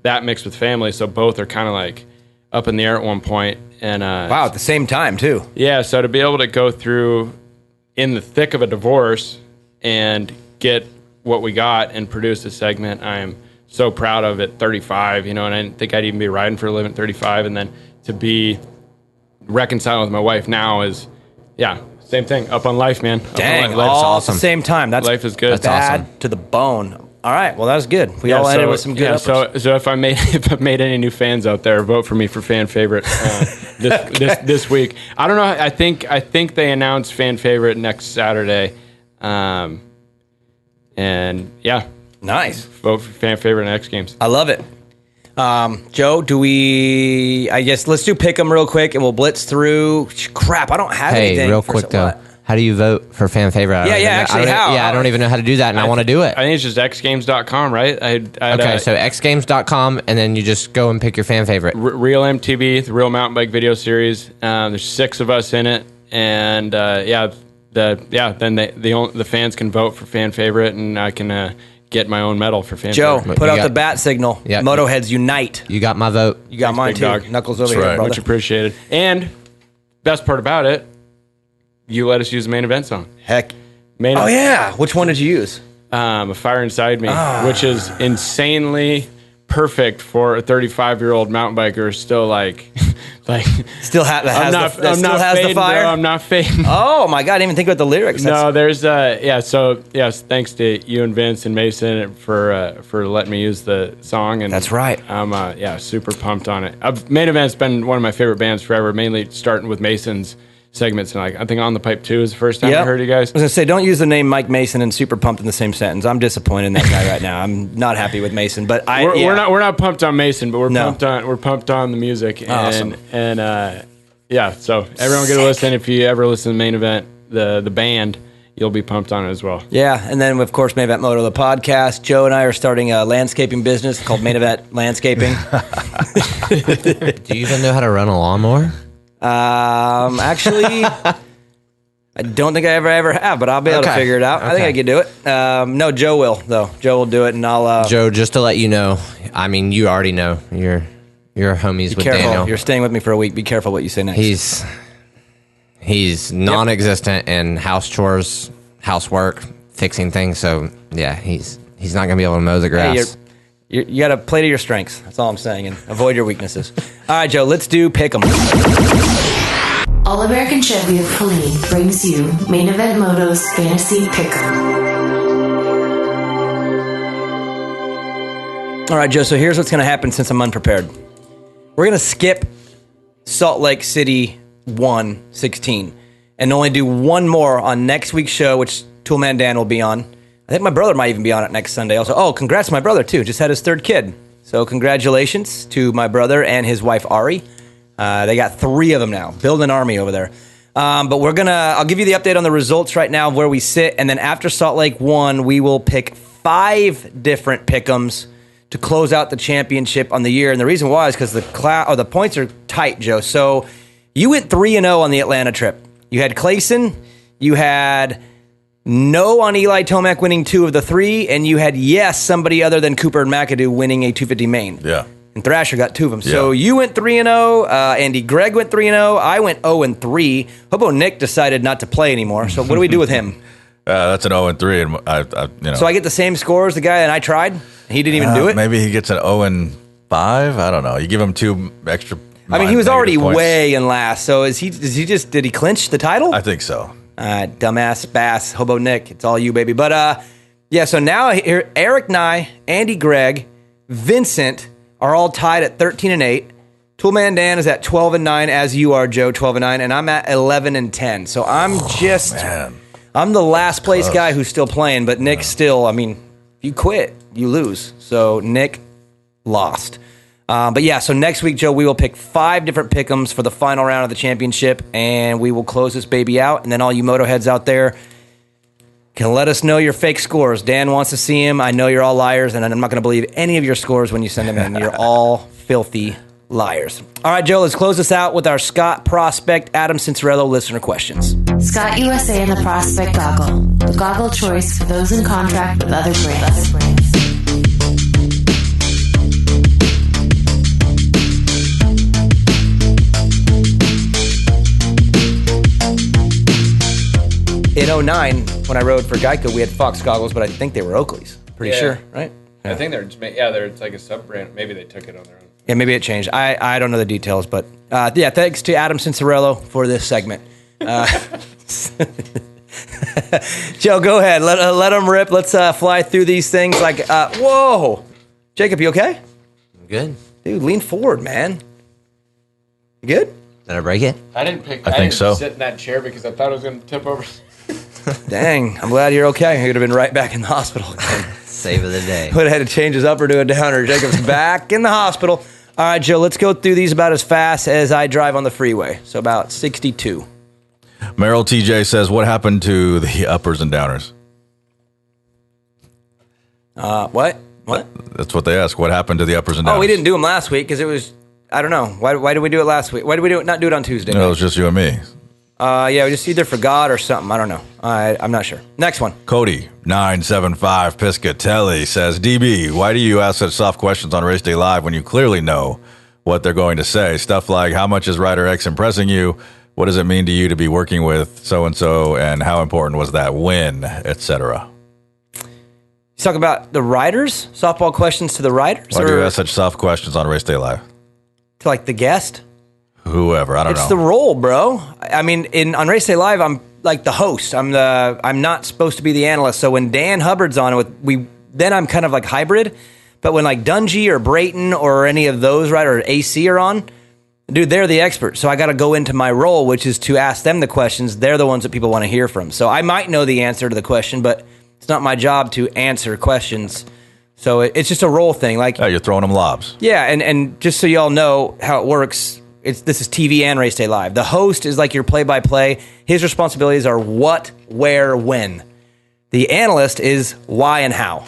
that mixed with family. So both are kind of like up in the air at one point. And wow, at the same time too. Yeah. So to be able to go through in the thick of a divorce and get what we got and produce a segment, I'm so proud of at 35, and I didn't think I'd even be riding for a living at 35. And then to be reconciling with my wife now is, same thing. Up on life, man. Dang, life's all awesome. at the same time. Life is good. That's bad awesome. To the bone. All right, well, that was good. We all ended with some good uppers. So if I made any new fans out there, vote for me for fan favorite this week. I don't know. I think they announced fan favorite next Saturday. And nice. Vote for fan favorite in X Games. I love it. Joe, I guess let's do pick 'em real quick and we'll blitz through. Crap, I don't have anything. Hey, real quick though. How How do you vote for fan favorite? How? I don't even know how to do that, and I want to do it. I think it's just xgames.com, right? Okay, so xgames.com, and then you just go and pick your fan favorite. Real MTB, the Real Mountain Bike Video Series. There's 6 of us in it, and then the fans can vote for fan favorite, and I can get my own medal for fan Joe, favorite. put out the bat signal. Yeah. Motoheads unite. You got my vote. You got mine big too. dog. Knuckles over That's here, right. brother. Much appreciated. And best part about it, you let us use the main event song. Heck. Main Oh yeah. Which one did you use? A Fire Inside Me, which is insanely perfect for a 35-year-old mountain biker still like Still has the fire. Bro, I'm not fading. Oh my god! I didn't even think about the lyrics. No, there's thanks to you and Vince and Mason for letting me use the song, and That's right. I'm super pumped on it. Main Event's been one of my favorite bands forever, mainly starting with Mason's segments, and I think On the Pipe 2 is the first time I heard you guys. I was gonna say, don't use the name Mike Mason and Super Pumped in the same sentence. I'm disappointed in that guy right now. I'm not happy with Mason, but we're not pumped on Mason, but we're No. pumped on the music, and Awesome. so everyone get to listen. If you ever listen to Main Event, the band, you'll be pumped on it as well. Yeah, and then of course Main Event Moto, the podcast. Joe and I are starting a landscaping business called Main Event Landscaping. Do you even know how to run a lawnmower? Actually, I don't think I ever have, but I'll be able to figure it out. I think I can do it. No, Joe will though. Joe will do it, and I'll. Joe, just to let you know, I mean, you already know you're homies Be with careful. Daniel. You're staying with me for a week. Be careful what you say next. He's non-existent in house chores, housework, fixing things. So yeah, he's not gonna be able to mow the grass. Hey, you got to play to your strengths. That's all I'm saying, and avoid your weaknesses. All right, Joe, let's do pick 'em. All American Chevy of Killeen brings you Main Event Moto's Fantasy Pick'em. All right, Joe, so here's what's going to happen since I'm unprepared. We're going to skip Salt Lake City 1-16 and only do one more on next week's show, which Toolman Dan will be on. I think my brother might even be on it next Sunday also. Oh, congrats to my brother, too. Just had his 3rd kid. So congratulations to my brother and his wife, Ari. They got 3 of them now. Build an army over there. But I'll give you the update on the results right now of where we sit. And then after Salt Lake 1, we will pick 5 different pick'ems to close out the championship on the year. And the reason why is because the points are tight, Joe. So you went 3-0 on the Atlanta trip. You had Clayson. You had no on Eli Tomac winning 2 of the 3. And you had somebody other than Cooper and McAdoo winning a 250 main. Yeah. And Thrasher got 2 of them. Yeah. So you went 3-0. Andy Gregg went 3-0. I went 0-3. Hobo Nick decided not to play anymore. So what do we do with him? That's an 0-3, and I So I get the same score as the guy, and I tried. He didn't even do it. Maybe he gets an 0-5. I don't know. You give him 2 extra. I mean, he was already points. way in last. So did he clinch the title? I think so. Dumbass bass, Hobo Nick. It's all you, baby. But so now here, Eric Nye, Andy Gregg, Vincent are all tied at 13-8. Toolman Dan is at 12-9, as you are, Joe, 12-9, and I'm at 11-10. So I'm I'm the last place guy who's still playing, but Nick still. I mean, if you quit, you lose. So Nick lost. So next week, Joe, we will pick 5 different pick'ems for the final round of the championship, and we will close this baby out. And then all you Motoheads out there can let us know your fake scores. Dan wants to see him. I know you're all liars, and I'm not going to believe any of your scores when you send them in. You're all filthy liars. All right, Joe, let's close this out with our Scott Prospect Adam Cincerello listener questions. Scott USA and the Prospect Goggle. The goggle choice for those in contract with other brands. In 2009, when I rode for Geico, we had Fox goggles, but I think they were Oakley's. Pretty sure, right? I think it's like a sub-brand. Maybe they took it on their own. Yeah, maybe it changed. I don't know the details, but thanks to Adam Cincerello for this segment. Joe, go ahead. Let them rip. Let's fly through these things like, whoa. Jacob, you okay? I'm good. Dude, lean forward, man. You good? Did I break it? I didn't think so. sit in that chair because I thought it was going to tip over. Dang, I'm glad you're okay. He would have been right back in the hospital. Save of the day. Would have had to change his upper to a downer. Jacob's back in the hospital. All right, Joe, let's go through these about as fast as I drive on the freeway. So about 62. Merrill TJ says, what happened to the uppers and downers? What? That's what they ask. What happened to the uppers and downers? Oh, we didn't do them last week because it was, I don't know. Why did we do it last week? Why did we not do it on Tuesday? No, it was just you and me. Yeah, we just either forgot or something. I don't know. I'm not sure. Next one. Cody 975 Piscatelli says, DB, why do you ask such soft questions on Race Day Live when you clearly know what they're going to say? Stuff like, how much is Rider X impressing you? What does it mean to you to be working with so-and-so? And how important was that win, etc.? You talk about the riders? Softball questions to the riders? Why do you ask such soft questions on Race Day Live? To like the guest? Whoever, I don't know. It's the role, bro. I mean, on Race Day Live, I'm like the host. I'm not supposed to be the analyst. So when Dan Hubbard's on then I'm kind of like hybrid. But when like Dungy or Brayton or any of those riders, or AC are on, dude, they're the experts. So I got to go into my role, which is to ask them the questions. They're the ones that people want to hear from. So I might know the answer to the question, but it's not my job to answer questions. So it's just a role thing. Like, you're throwing them lobs. Yeah, and just so y'all know how it works, this is TV and Race Day Live. The host is like your play-by-play. His responsibilities are what, where, when. The analyst is why and how.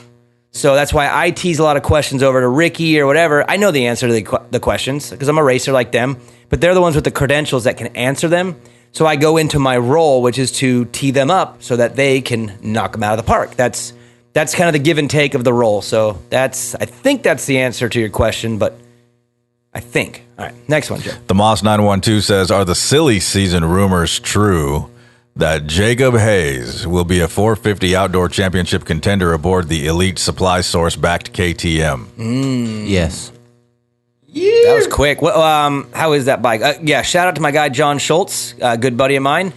So that's why I tease a lot of questions over to Ricky or whatever. I know the answer to the questions because I'm a racer like them, but they're the ones with the credentials that can answer them. So I go into my role, which is to tee them up so that they can knock them out of the park. That's kind of the give and take of the role. So I think that's the answer to your question, but I think. All right, next one, Joe. The Moss 912 says, are the silly season rumors true that Jacob Hayes will be a 450 outdoor championship contender aboard the Elite Supply Source backed KTM? Yes. Yeah. That was quick. Well, how is that bike? Yeah, shout out to my guy, John Schultz, a good buddy of mine.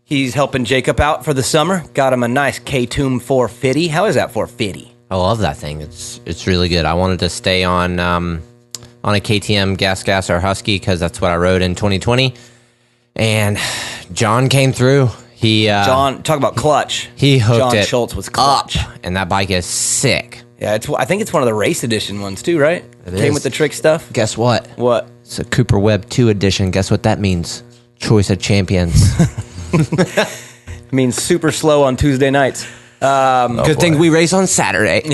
He's helping Jacob out for the summer. Got him a nice K-Toom 450. How is that 450? I love that thing. It's really good. I wanted to stay on a KTM Gas or Husky because that's what I rode in 2020. And John came through. John, talk about clutch. He hooked John it Schultz was clutch. up, and that bike is sick. Yeah, I think it's one of the race edition ones too, right? It Came is. with the trick stuff. Guess what? What? It's a Cooper Webb 2 edition. Guess what that means? Choice of champions. It means super slow on Tuesday nights. Good thing we race on Saturday. You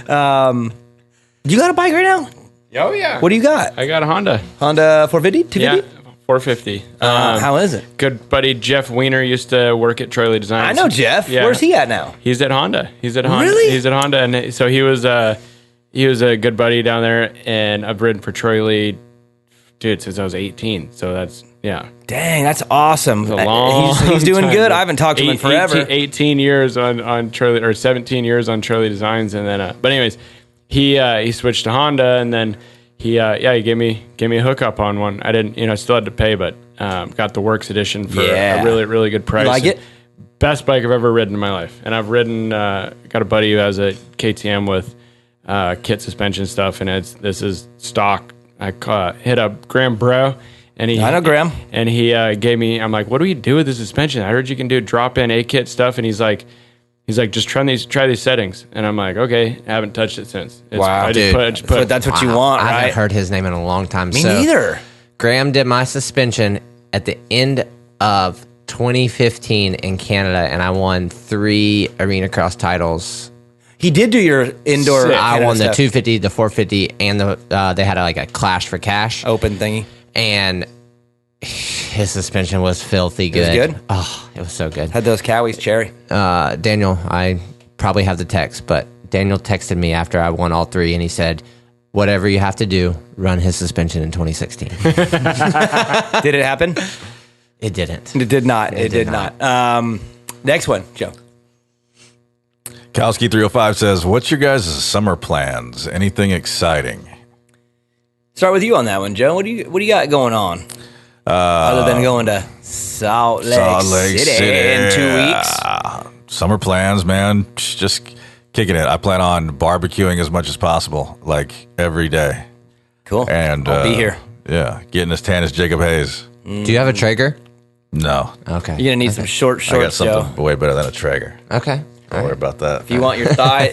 got a bike right now? Oh, yeah. What do you got? I got a Honda. Honda 450? 250? Yeah, 450. How is it? Good buddy Jeff Wiener used to work at Troy Designs. I know Jeff. Yeah. Where's he at now? He's at Honda. Really? He's at Honda, and so he was a good buddy down there, and I've ridden for Troy Lee, dude, since I was 18. So that's, yeah. Dang, that's awesome. It's a long He's doing time. good. I haven't talked to him in forever. 18 years on Troy, or 17 years on Troy Designs, and then but anyways, he switched to Honda, and then he gave me a hookup on one. I didn't, still had to pay, but got the Works edition for a really, really good price. You like it? Best bike I've ever ridden in my life. And I've ridden, got a buddy who has a KTM with kit suspension stuff, and this is stock. I hit up Graham Bro, and I know Graham. And he gave me, I'm like, what do we do with the suspension? I heard you can do drop-in A-kit stuff, and he's like, just try these settings. And I'm like, okay, I haven't touched it since. Wow, I dude. just put That's what you want, I right? haven't heard his name in a long time. Me neither. Graham did my suspension at the end of 2015 in Canada, and I won 3 arena cross titles. He did do your indoor. Sick. I won the stuff. 250, the 450, and they had a Clash for Cash Open thingy. and his suspension was filthy good. It was good? Oh, it was so good. Had those Cowies cherry. Daniel, I probably have the text, but Daniel texted me after I won all 3, and he said, whatever you have to do, run his suspension in 2016. Did it happen? It didn't. It did not. It did not. Next one, Joe. Kowski 305 says, what's your guys' summer plans? Anything exciting? Start with you on that one, Joe. What do you got going on? Other than going to Salt Lake City in 2 weeks. Summer plans, man. Just kicking it. I plan on barbecuing as much as possible, like every day. Cool. And I'll be here. Yeah, getting as tan as Jacob Hayes. Do you have a Traeger? No. Okay. You're going to need some short I got shorts, Joe. something way better than a Traeger. Okay. Don't worry about that. If you want your thighs,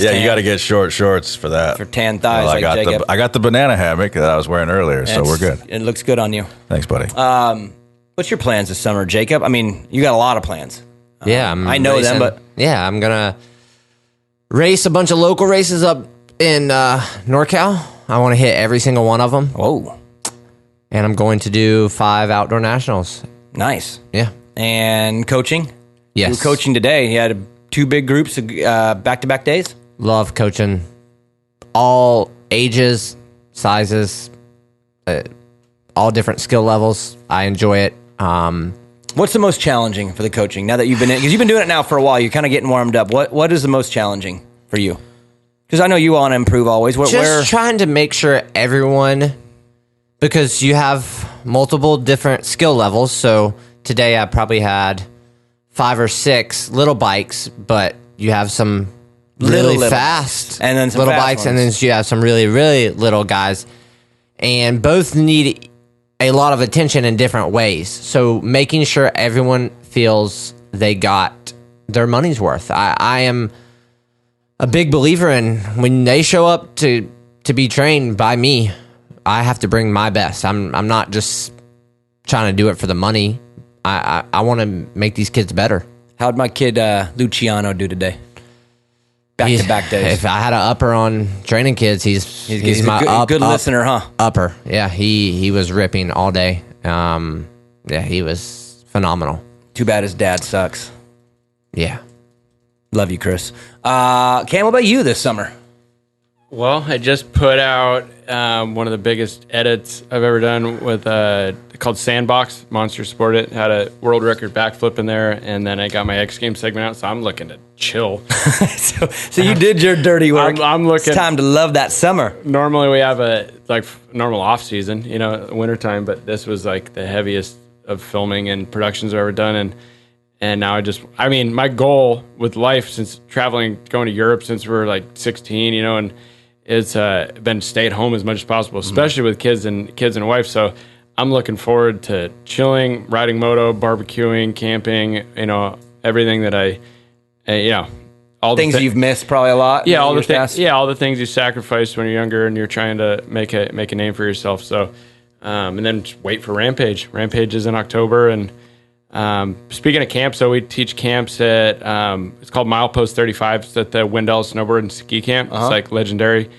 yeah, tan, you got to get short shorts for that. for tan thighs. Well, like Jacob. I got the banana hammock that I was wearing earlier, so we're good. It looks good on you. Thanks, buddy. What's your plans this summer, Jacob? I mean, you got a lot of plans. Yeah, I know them, but yeah, I'm gonna race a bunch of local races up in NorCal. I want to hit every single one of them. Oh, and I'm going to do 5 outdoor nationals. nice. Yeah. And coaching? Yes. You were coaching today. You had 2 big groups, back-to-back days? Love coaching. All ages, sizes, all different skill levels. I enjoy it. What's the most challenging for the coaching now that you've been in? Because you've been doing it now for a while. You're kind of getting warmed up. What is the most challenging for you? Because I know you want to improve always. Just trying to make sure everyone, because you have multiple different skill levels. So today I probably had 5 or 6 little bikes, but you have some really fast and then some little fast bikes, ones. and then you have some really, really little guys. And both need a lot of attention in different ways. So making sure everyone feels they got their money's worth. I am a big believer in when they show up to be trained by me, I have to bring my best. I'm not just trying to do it for the money. I want to make these kids better. How'd my kid Luciano do today? Back-to-back days. If I had an upper on training kids, he's my good listener, huh? Upper. Yeah, he was ripping all day. Yeah, he was phenomenal. Too bad his dad sucks. Yeah. Love you, Chris. Cam, what about you this summer? Well, I just put out one of the biggest edits I've ever done with called Sandbox. Monster Sport it. Had a world record backflip in there, and then I got my X Games segment out, so I'm looking to chill. so you did your dirty work. I'm looking. It's time to love that summer. Normally we have a normal off season, wintertime, but this was like the heaviest of filming and productions I've ever done, and now my goal with life since traveling, going to Europe since we were like 16, and it's been stay at home as much as possible, especially with kids and a wife. So I'm looking forward to chilling, riding moto, barbecuing, camping, everything that all things you've missed probably a lot. Yeah, all the things. Yeah, all the things you sacrificed when you're younger and you're trying to make a name for yourself. So, and then just wait for Rampage. Rampage is in October, and speaking of camps, so we teach camps at it's called Milepost 35. It's at the Wendell Snowboard and Ski Camp. It's like legendary,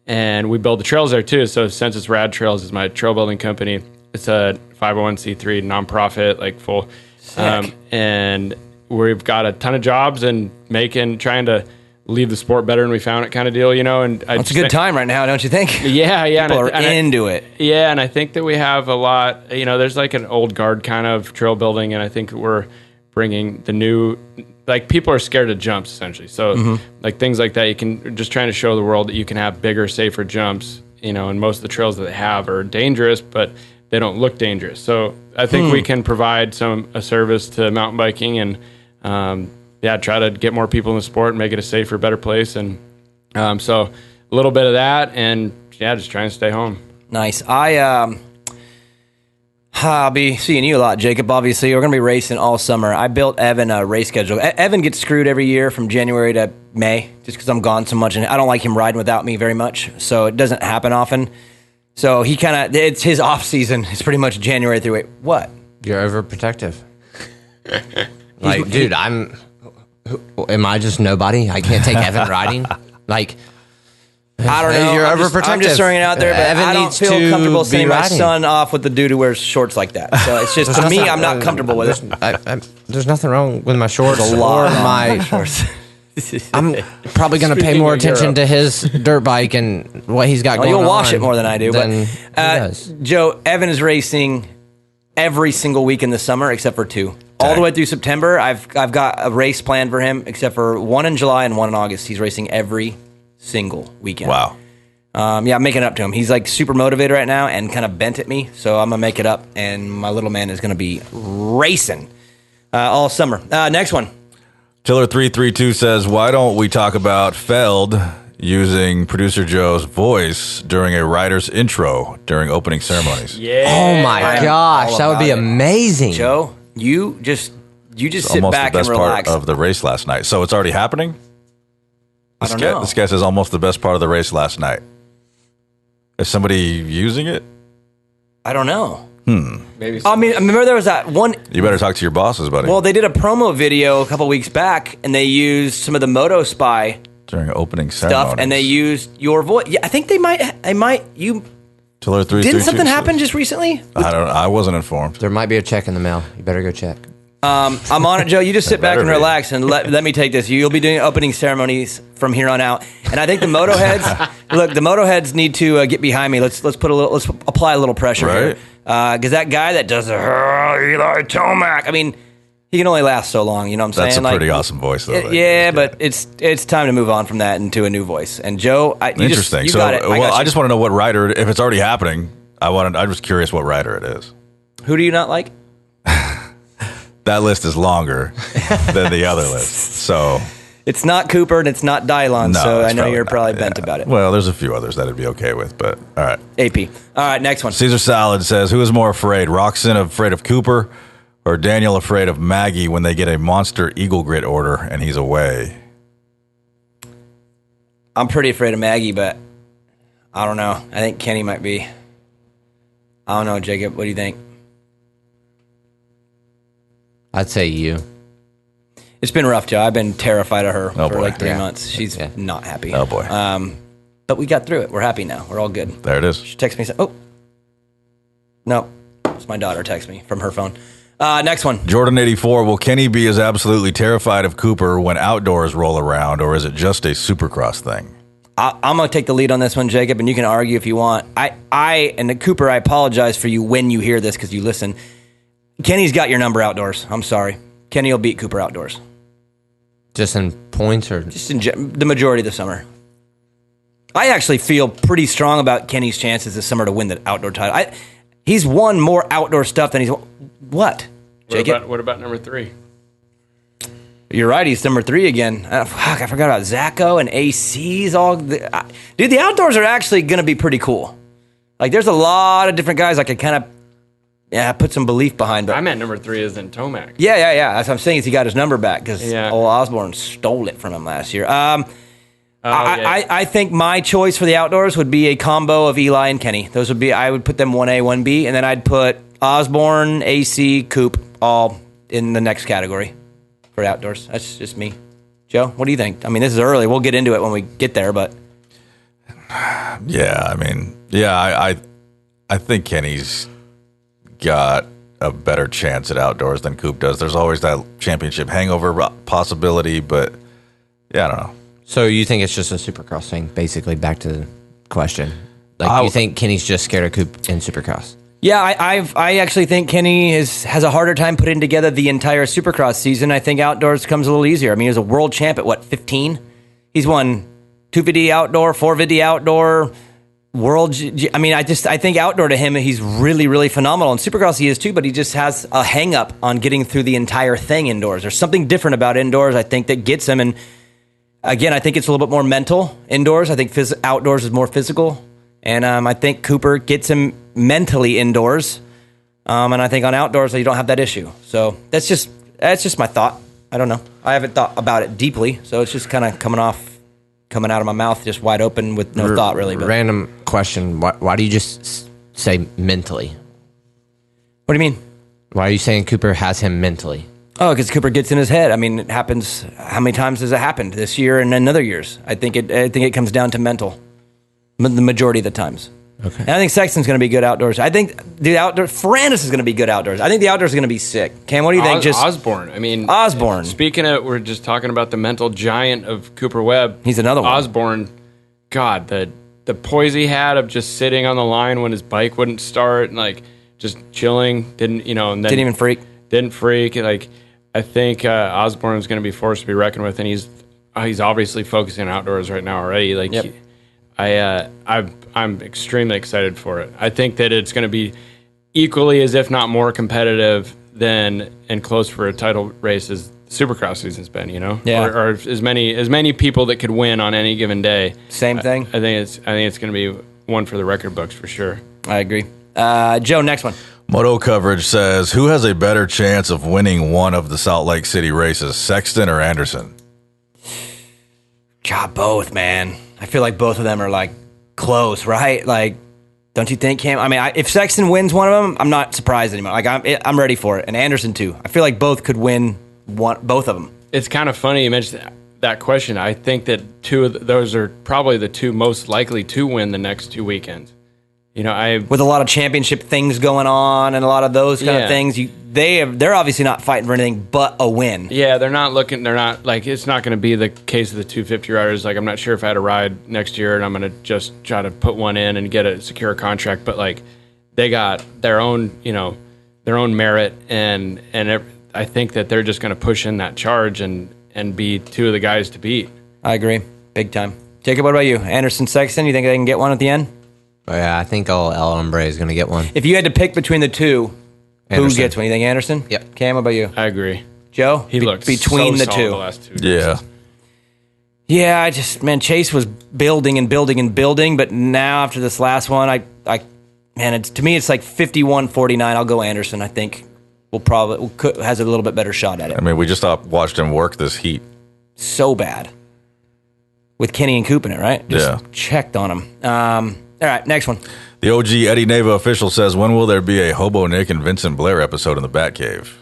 and we build the trails there too. So Census Rad Trails is my trail building company. It's a 501c3 nonprofit, like full, and we've got a ton of jobs and trying to leave the sport better than we found it kind of deal, And it's a good time right now, don't you think? Yeah. People are into it. Yeah, and I think that we have a lot, there's like an old guard kind of trail building, and I think we're bringing the new, like people are scared of jumps essentially. So like things like that, you can just trying to show the world that you can have bigger, safer jumps, and most of the trails that they have are dangerous, but they don't look dangerous. So I think we can provide a service to mountain biking and, try to get more people in the sport and make it a safer, better place. And so a little bit of that, and just trying to stay home. Nice. I'll be seeing you a lot, Jacob. Obviously, we're going to be racing all summer. I built Evan a race schedule. Evan gets screwed every year from January to May just because I'm gone so much, and I don't like him riding without me very much, so it doesn't happen often. So he it's his off season. It's pretty much January through what? You're overprotective. Like, dude, am I just nobody? I can't take Evan riding? Like, I don't know. You're overprotective. I'm just throwing it out there, but Evan I don't needs feel to comfortable be sending my riding. son off with the dude who wears shorts like that. So it's just, to me, I'm not comfortable with it. There's nothing wrong with my shorts There's a lot or wrong my with shorts. I'm probably going to pay more attention to his dirt bike and what he's got going on. You'll wash it more than I do. But Joe, Evan is racing every single week in the summer except for 2. All the way through September, I've got a race planned for him, except for 1 in July and 1 in August. He's racing every single weekend. Wow. I'm making it up to him. He's like super motivated right now and kind of bent at me, so I'm going to make it up, and my little man is going to be racing all summer. Next one. Tiller332 says, why don't we talk about Feld using Producer Joe's voice during a rider's intro during opening ceremonies? Yeah. Oh my gosh, that would be amazing. Joe, you just You just It's sit almost back the best and relax. part of the race last night. So it's already happening? I don't know. This guy says almost the best part of the race last night. Is somebody using it? I don't know. Maybe. I mean, I remember there was that one. You better talk to your bosses, buddy. Well, they did a promo video a couple weeks back, and they used some of the Moto Spy during opening ceremonies. stuff, and they used your voice. Yeah, I think they might. You Tiller 3, didn't 3, something 2, happen just recently? I wasn't informed. There might be a check in the mail. You better go check. I'm on it, Joe. You just sit back and better be. relax, and let me take this. You'll be doing opening ceremonies from here on out, and I think the Motoheads. Look, the Motoheads need to get behind me. Let's apply a little pressure Right. here, because that guy that does the Eli Tomac. I mean, he can only last so long. You know what I'm That's saying? a pretty awesome voice, though. Yeah, but it's time to move on from that into a new voice. And Joe, Interesting. You So, got it. I just want to know what rider, if it's already happening. I'm just curious what rider it is. Who do you not like? That list is longer than the other list. So It's not Cooper and it's not Dylon, no, so I it's know you're not. probably bent Yeah. about it. Well, there's a few others that I'd be okay with, but all right. AP. All right, next one. Caesar Salad says, who is more afraid? Roxon afraid of Cooper or Daniel afraid of Maggie when they get a monster Eagle Grit order and he's away? I'm pretty afraid of Maggie, but I don't know. I think Kenny might be. I don't know, Jacob. What do you think? I'd say you. It's been rough, Joe. I've been terrified of her for boy. like 3 Yeah. months. She's Yeah. not happy. Oh, boy. But we got through it. We're happy now. We're all good. There it is. She texts me. Oh, no. It's my daughter texts me from her phone. Next one. Jordan 84, will Kenny be as absolutely terrified of Cooper when outdoors roll around, or is it just a Supercross thing? I'm going to take the lead on this one, Jacob, and you can argue if you want. And Cooper, I apologize for you when you hear this because you listen. Kenny's got your number outdoors. I'm sorry. Kenny will beat Cooper outdoors. Just in points or Just in the majority of the summer. I actually feel pretty strong about Kenny's chances this summer to win the outdoor title. He's won more outdoor stuff than he's won. What? Jacob? What about number 3? You're right. He's number 3 again. Fuck, I forgot about Zacho and AC's. Dude, the outdoors are actually going to be pretty cool. Like, there's a lot of different guys I could kind of put some belief behind. But I meant number 3 is in Tomac. Yeah. That's what I'm saying is he got his number back because old Osborne stole it from him last year. I think my choice for the outdoors would be a combo of Eli and Kenny. Those would be, I would put them 1A, 1B, and then I'd put Osborne, AC, Coop, all in the next category for outdoors. That's just me. Joe, what do you think? I mean, this is early. We'll get into it when we get there, but Yeah, I mean, I think Kenny's got a better chance at outdoors than Coop does. There's always that championship hangover possibility, but yeah, I don't know. So you think it's just a Supercross thing? Basically, back to the question. Like, you think Kenny's just scared of Coop in Supercross? yeah, I actually think Kenny has a harder time putting together the entire Supercross season. I think outdoors comes a little easier. I mean, he was a world champ at 15? He's won 250 outdoor, 450 outdoor, world. I mean, I think outdoor to him, he's really, really phenomenal. In Supercross, he is too, but he just has a hang up on getting through the entire thing indoors. There's something different about indoors, I think, that gets him. And again, I think it's a little bit more mental indoors. I think outdoors is more physical. And I think Cooper gets him mentally indoors. And I think on outdoors, you don't have that issue. So that's just my thought. I don't know. I haven't thought about it deeply. So it's just kind of coming out of my mouth, just wide open with no thought, really. But Random question. Why do you just say mentally? what do you mean? Why are you saying Cooper has him mentally? Oh, because Cooper gets in his head. I mean, it happens. How many times has it happened this year and in other years? I think it comes down to mental. The majority of the times. Okay. And I think Sexton's going to be good outdoors. I think the outdoor Ferrandis is going to be good outdoors. I think the outdoors is going to be sick. Cam, what do you think? Osborne. I mean, Osborne. Speaking of, we're just talking about the mental giant of Cooper Webb. He's another one. Osborne. God, the poise he had of just sitting on the line when his bike wouldn't start and like just chilling. And then Didn't even freak. Didn't freak. Like, I think Osborne is going to be forced to be reckoned with, and he's obviously focusing on outdoors right now already. Like, Yep. I'm extremely excited for it. I think that it's going to be equally as if not more competitive than and close for a title race as Supercross season's been. Yeah. or as many people that could win on any given day. Same thing. I think it's going to be one for the record books for sure. I agree. Joe, next one. Moto coverage says, who has a better chance of winning one of the Salt Lake City races, Sexton or Anderson? God, both, man. I feel like both of them are like close, right? Like, don't you think, Cam? I mean, if Sexton wins one of them, I'm not surprised anymore. Like, I'm ready for it, and Anderson too. I feel like both could win both of them. It's kind of funny you mentioned that question. I think that two of those are probably the two most likely to win the next 2 weekends. You know, with a lot of championship things going on and a lot of those kind of things, they're obviously not fighting for anything but a win. Yeah, they're not like, it's not going to be the case of the 250 riders. Like, I'm not sure if I had a ride next year and I'm going to just try to put one in and get a secure contract, but like, they got their own, their own merit, and I think that they're just going to push in that charge and be two of the guys to beat. I agree, big time. Jacob, what about you? Anderson, Sexton, you think they can get one at the end? Oh, yeah, I think El Hombre is going to get one. If you had to pick between the two, Anderson. who gets one? You think Anderson? Yep. Cam, what about you? I agree. Joe? He looked between so the solid two. The last 2 Yeah. Yeah, Chase was building and building and building, but now after this last one, to me, it's like 51-49. I'll go Anderson. I think has a little bit better shot at it. I mean, we just watched him work this heat. So bad. With Kenny and Coop in it, right? Yeah. Checked on him. All right, next one. The OG Eddie Neva official says, when will there be a Hobo Nick and Vincent Blair episode in the Batcave?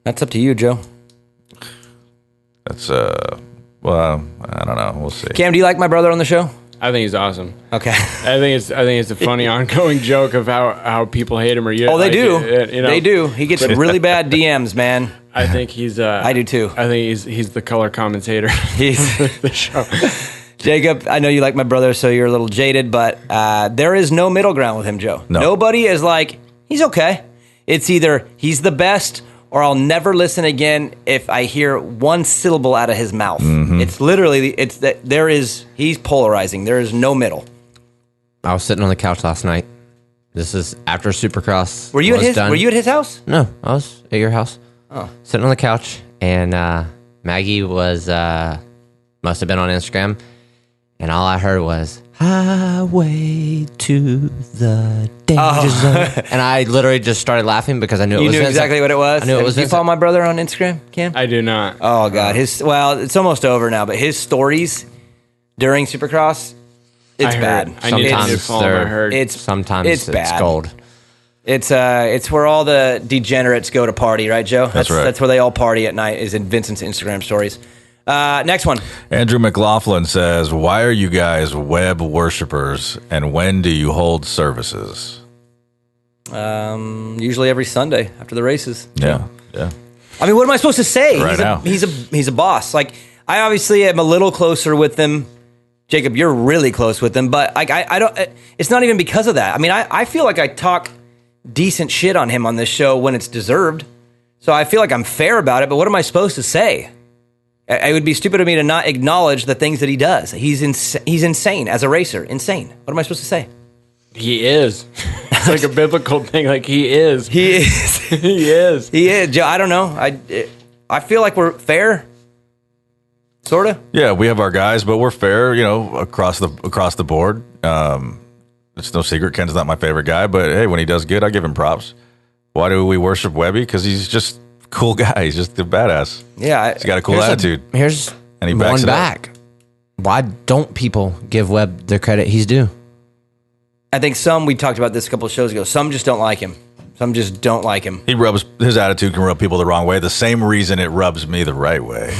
That's up to you, Joe. That's, well, I don't know. We'll see. Cam, do you like my brother on the show? I think he's awesome. Okay. I think it's a funny ongoing joke of how people hate him or you. Oh, they do. You know? They do. He gets really bad DMs, man. I think he's. I do too. I think he's the color commentator. He's the show. Jacob, I know you like my brother, so you're a little jaded, but there is no middle ground with him, Joe. No. Nobody is like, he's okay. It's either he's the best or I'll never listen again if I hear one syllable out of his mouth. Mm-hmm. It's literally, he's polarizing. There is no middle. I was sitting on the couch last night. This is after Supercross. Were you at his house? No, I was at your house. Oh. Sitting on the couch, and Maggie was, must have been on Instagram, and all I heard was, highway to the danger zone. And I literally just started laughing because I knew it was Vincent. Exactly what it was? I knew it was Did you follow my brother on Instagram, Cam? I do not. Oh, God. It's almost over now, but his stories during Supercross, it's bad. Sometimes it's bad. gold. It's where all the degenerates go to party, right, Joe? That's right. That's where they all party at night, is in Vincent's Instagram stories. Next one. Andrew McLaughlin says, why are you guys web worshipers, and when do you hold services? Usually every Sunday after the races. Yeah. I mean, what am I supposed to say? Now. He's a boss. Like, I obviously am a little closer with them. Jacob, you're really close with them, but I don't. It's not even because of that. I mean, I feel like I talk decent shit on him on this show when it's deserved. So I feel like I'm fair about it. But what am I supposed to say? It would be stupid of me to not acknowledge the things that he does. He's insane as a racer. Insane. What am I supposed to say? He is. It's like a biblical thing. Like, he is. He is. He is. He is. Joe, I don't know. I feel like we're fair. Sort of. Yeah, we have our guys, but we're fair, across the board. It's no secret Ken's not my favorite guy, but hey, when he does good, I give him props. Why do we worship Webby? Because he's just a cool guy. He's just a badass. Yeah. He's got a cool attitude. Here's and he backs one it back. Up. Why don't people give Webb the credit he's due? I think we talked about this a couple of shows ago, some just don't like him. Some just don't like him. His attitude can rub people the wrong way. The same reason it rubs me the right way.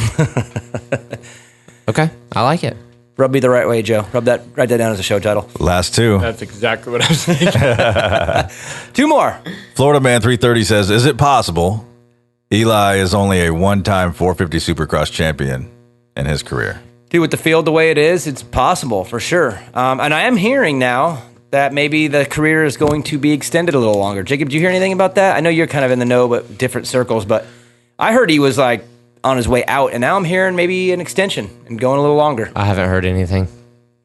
Okay, I like it. Rub me the right way, Joe. Write that down as a show title. Last two. That's exactly what I was thinking. Two more. Florida Man 330 says, is it possible Eli is only a one-time 450 Supercross champion in his career? Dude, with the field the way it is, it's possible for sure. And I am hearing now that maybe the career is going to be extended a little longer. Jacob, did you hear anything about that? I know you're kind of in the know, but different circles. But I heard he was like on his way out, and now I'm hearing maybe an extension and going a little longer. I haven't heard anything.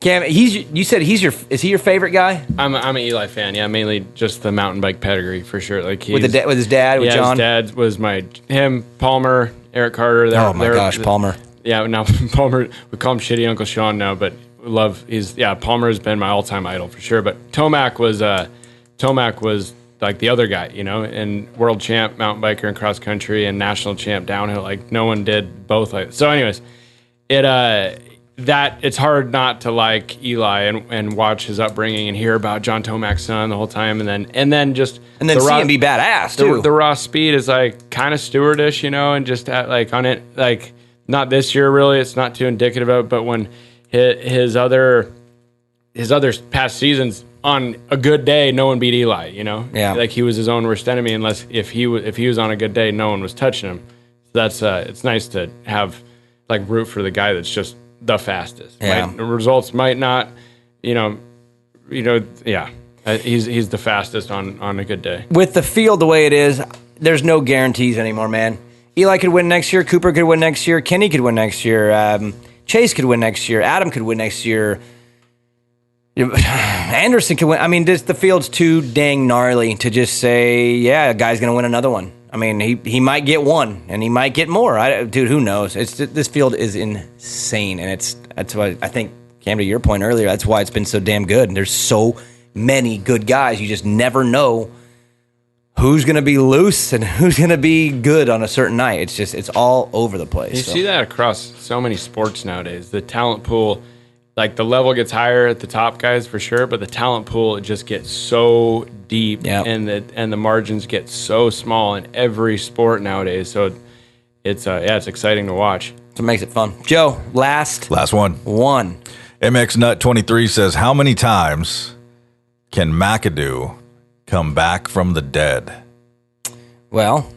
Cam, you said is he your favorite guy? I'm an Eli fan. Yeah, mainly just the mountain bike pedigree for sure. Like with his dad, with John. His dad was him, Palmer, Eric Carter. Oh my gosh, Palmer. Yeah, now Palmer. We call him Shitty Uncle Sean now, but Palmer has been my all-time idol for sure. But Tomac was Tomac was like the other guy, you know, and world champ mountain biker and cross country and national champ downhill. Like no one did both. So anyways, it's hard not to like Eli and watch his upbringing and hear about John Tomac's son the whole time, and then see him be badass too. The raw speed is like kind of stewardish, you know, and just like on it, like not this year really. It's not too indicative of it, but when his other past seasons, on a good day, no one beat Eli, you know? Yeah. Like he was his own worst enemy, unless if he was on a good day, no one was touching him. So that's it's nice to have like root for the guy that's just the fastest. Yeah. The results might not, yeah. He's the fastest on a good day. With the field the way it is, there's no guarantees anymore, man. Eli could win next year. Cooper could win next year. Kenny could win next year. Chase could win next year. Adam could win next year. Anderson can win. I mean, the field's too dang gnarly to just say, yeah, a guy's going to win another one. I mean, he might get one, and he might get more. Dude, who knows? This field is insane, and that's why I think, Cam, to your point earlier, that's why it's been so damn good. And there's so many good guys. You just never know who's going to be loose and who's going to be good on a certain night. It's all over the place. You see that across so many sports nowadays. The talent pool, like the level gets higher at the top guys for sure, but the talent pool, it just gets so deep, and the margins get so small in every sport nowadays. So it's exciting to watch. So it makes it fun. Joe, last one. MX Nut 23 says, how many times can McAdoo come back from the dead? Well,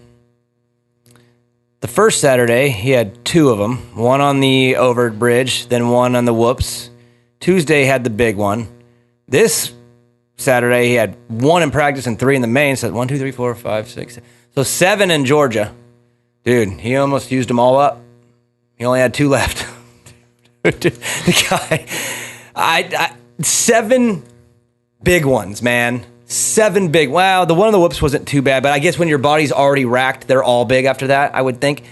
the first Saturday, he had two of them. One on the over bridge, then one on the whoops. Tuesday had the big one. This Saturday, he had one in practice and three in the main. So 1, 2, 3, 4, 5, 6. So 7 in Georgia. Dude, he almost used them all up. He only had 2 left. The guy, 7 big ones, man. 7 big. Wow, the one on the whoops wasn't too bad, but I guess when your body's already racked, they're all big after that, I would think.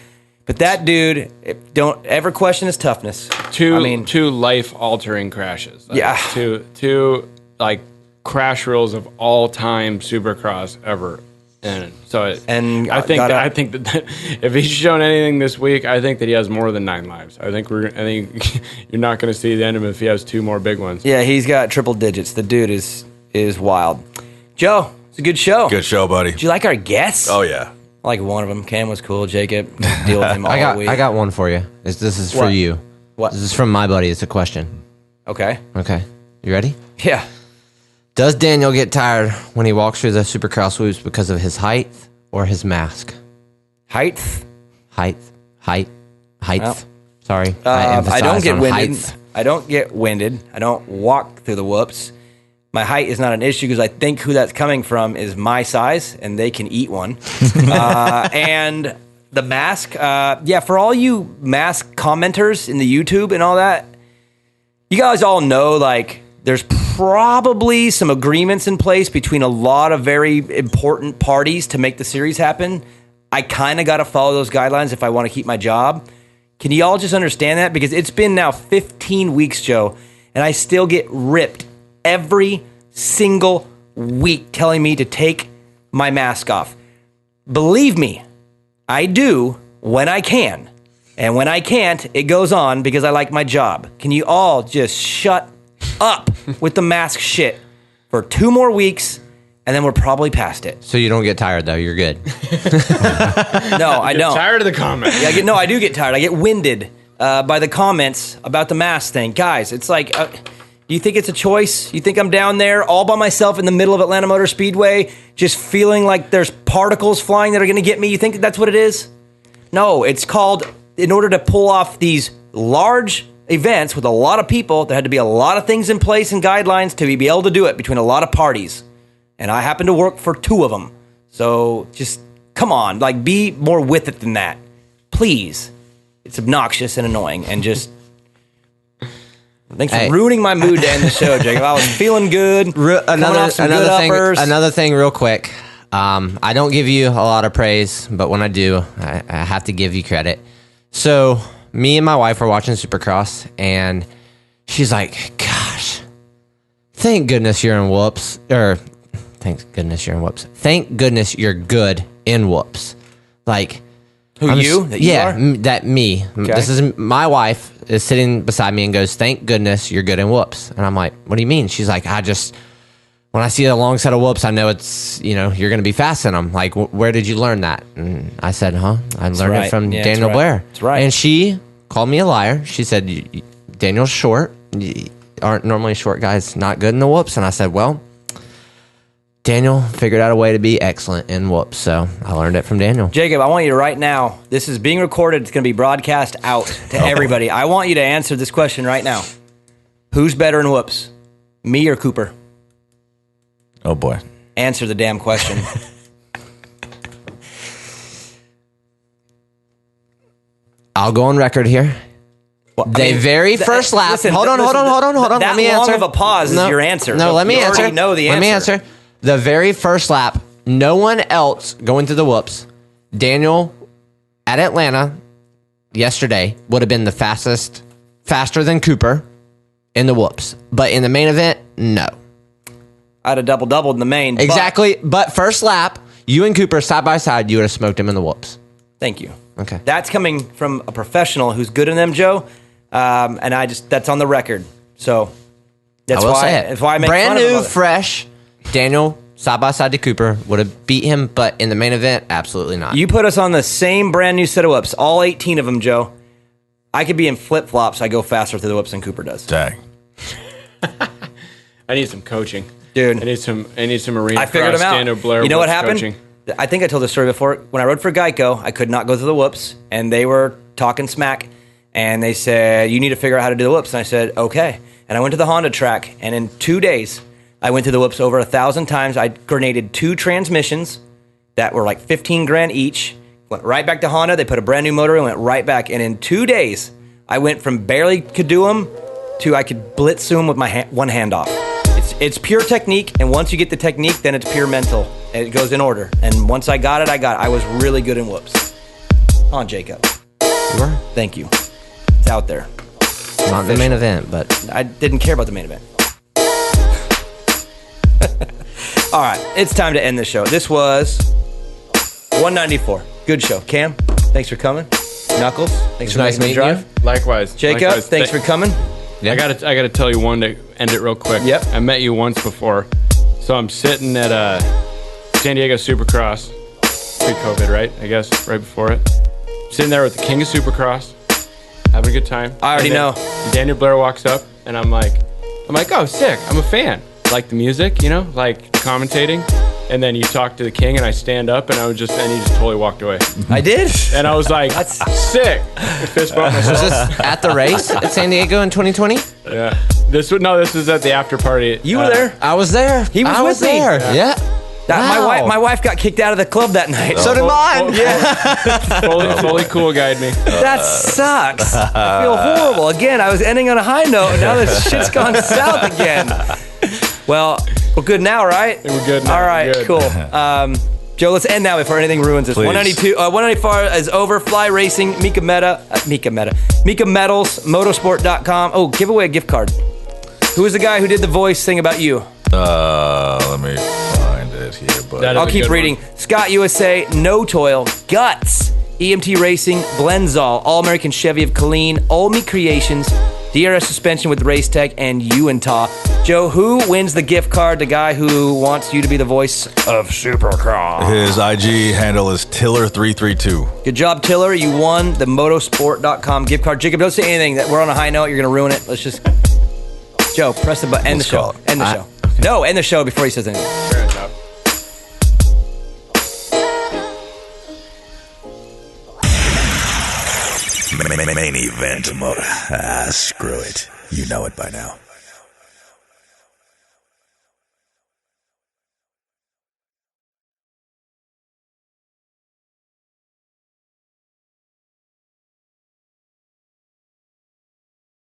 But that dude, don't ever question his toughness. Two life-altering crashes. Like, yeah. Two like crash rules of all-time Supercross ever. And so I think that if he's shown anything this week, I think that he has more than 9 lives. I think you're not going to see the end of him if he has 2 more big ones. Yeah, he's got triple digits. The dude is wild. Joe, it's a good show. Good show, buddy. Did you like our guests? Oh yeah. I like one of them. Cam was cool. Jacob, deal with him all week. I got one for you. This is for you. What? This is from my buddy. It's a question. Okay. You ready? Yeah. Does Daniel get tired when he walks through the Supercross loops because of his height or his mask? Height. Well, sorry. I don't get winded. Height. I don't get winded. I don't walk through the whoops. My height is not an issue because I think who that's coming from is my size, and they can eat one. And the mask, for all you mask commenters in the YouTube and all that, you guys all know, like, there's probably some agreements in place between a lot of very important parties to make the series happen. I kind of got to follow those guidelines if I want to keep my job. Can you all just understand that? Because it's been now 15 weeks, Joe, and I still get ripped every single week telling me to take my mask off. Believe me, I do when I can. And when I can't, it goes on because I like my job. Can you all just shut up with the mask shit for 2 more weeks, and then we're probably past it. So you don't get tired, though. You're good. No, I don't. Tired of the comments. Yeah, I do get tired. I get winded by the comments about the mask thing. Guys, it's like, do you think it's a choice? You think I'm down there all by myself in the middle of Atlanta Motor Speedway just feeling like there's particles flying that are going to get me? You think that's what it is? No, it's called, in order to pull off these large events with a lot of people, there had to be a lot of things in place and guidelines to be able to do it between a lot of parties. And I happen to work for 2 of them. So just, come on, like, be more with it than that. Please. It's obnoxious and annoying, and just... Thanks for ruining my mood to end the show, Jacob. I was feeling good. Another thing real quick. I don't give you a lot of praise, but when I do, I have to give you credit. So me and my wife were watching Supercross, and she's like, gosh, thank goodness you're in whoops, or Thank goodness you're in whoops. Thank goodness you're good in whoops. Like, Who, you? That you are? That me. Okay. This is my wife is sitting beside me and goes, thank goodness you're good in whoops. And I'm like, what do you mean? She's like, when I see a long set of whoops, I know it's, you're going to be fast in them. Like, where did you learn that? And I said, I learned it from Daniel Blair. That's right. And she called me a liar. She said, Daniel's short. You aren't normally short guys not good in the whoops. And I said, well, Daniel figured out a way to be excellent in whoops. So I learned it from Daniel. Jacob, I want you to right now, this is being recorded. It's going to be broadcast out to everybody. I want you to answer this question right now. Who's better in whoops? Me or Cooper? Oh, boy. Answer the damn question. I'll go on record here. Well, first lap. Listen, hold on. That Let me answer. long of a pause is your answer. No, So let me you answer. already know the answer. Let me answer. The very first lap, no one else going through the whoops. Daniel at Atlanta yesterday would have been the faster than Cooper in the whoops. But in the main event, no. I'd have doubled in the main. Exactly. But first lap, you and Cooper side by side, you would have smoked him in the whoops. Thank you. Okay. That's coming from a professional who's good in them, Joe. And that's on the record. So that's why I make brand fun of new, him. fresh. Daniel side by side to Cooper would have beat him, but in the main event, absolutely not. You put us on the same brand new set of whoops, all 18 of them, Joe. I could be in flip flops. I go faster through the whoops than Cooper does. Dang. I need some coaching, dude. I need some arena. I figured him out. Daniel Blair, you know what happened? Coaching. I think I told this story before. When I rode for Geico, I could not go through the whoops, and they were talking smack, and they said, you need to figure out how to do the whoops. And I said, okay. And I went to the Honda track, and in 2 days, I went through the whoops over 1,000 times. I grenaded 2 transmissions that were like $15,000 each. Went right back to Honda. They put a brand new motor and went right back. And in 2 days, I went from barely could do them to I could blitz them with my one hand off. It's pure technique, and once you get the technique, then it's pure mental. And it goes in order. And once I got it, I was really good in whoops. On Jacob. You were? Thank you. It's out there. Not the main event, but I didn't care about the main event. All right, it's time to end the show. This was 194. Good show. Cam, thanks for coming. Knuckles, thanks for making the drive. Likewise. Jacob, thanks for coming. I gotta tell you one to end it real quick. Yep. I met you once before, so I'm sitting at San Diego Supercross, pre-COVID, right? I guess right before it. Sitting there with the king of Supercross, having a good time. I already know. Daniel Blair walks up, and I'm like, oh, sick. I'm a fan. Like the music, like commentating. And then you talk to the king, and I stand up, and he just totally walked away. I did, and I was like, "That's sick." Fist bump myself. Was this at the race at San Diego in 2020? Yeah. This was at the after party. You were there. I was there. He was with me. there. Yeah. Wow. My wife got kicked out of the club that night. So did mine. Fully cool guide me. That sucks. I feel horrible. Again, I was ending on a high note, and now this shit's gone south again. Well, we're good now, right? We're good now. All right, good. Cool. Joe, let's end now before anything ruins this. Please. 194 is over. Fly Racing, Mika Metals, Motosport.com. Oh, give away a gift card. Who was the guy who did the voice thing about you? Let me find it here, but That is I'll a keep good reading. one. Scott USA, No Toil, Guts, EMT Racing, Blenzall, All American Chevy of Killeen, Olney Creations, DRS Suspension with Race Tech, and Uintah. Joe, who wins the gift card? The guy who wants you to be the voice of Supercross. his IG handle is Tiller332. Good job, Tiller. You won the motosport.com gift card. Jacob, don't say anything. That we're on a high note. You're going to ruin it. Let's just... Joe, press the button. End the show. End the show. Okay. No, end the show before he says anything. Main event motor. Screw it. You know it by now.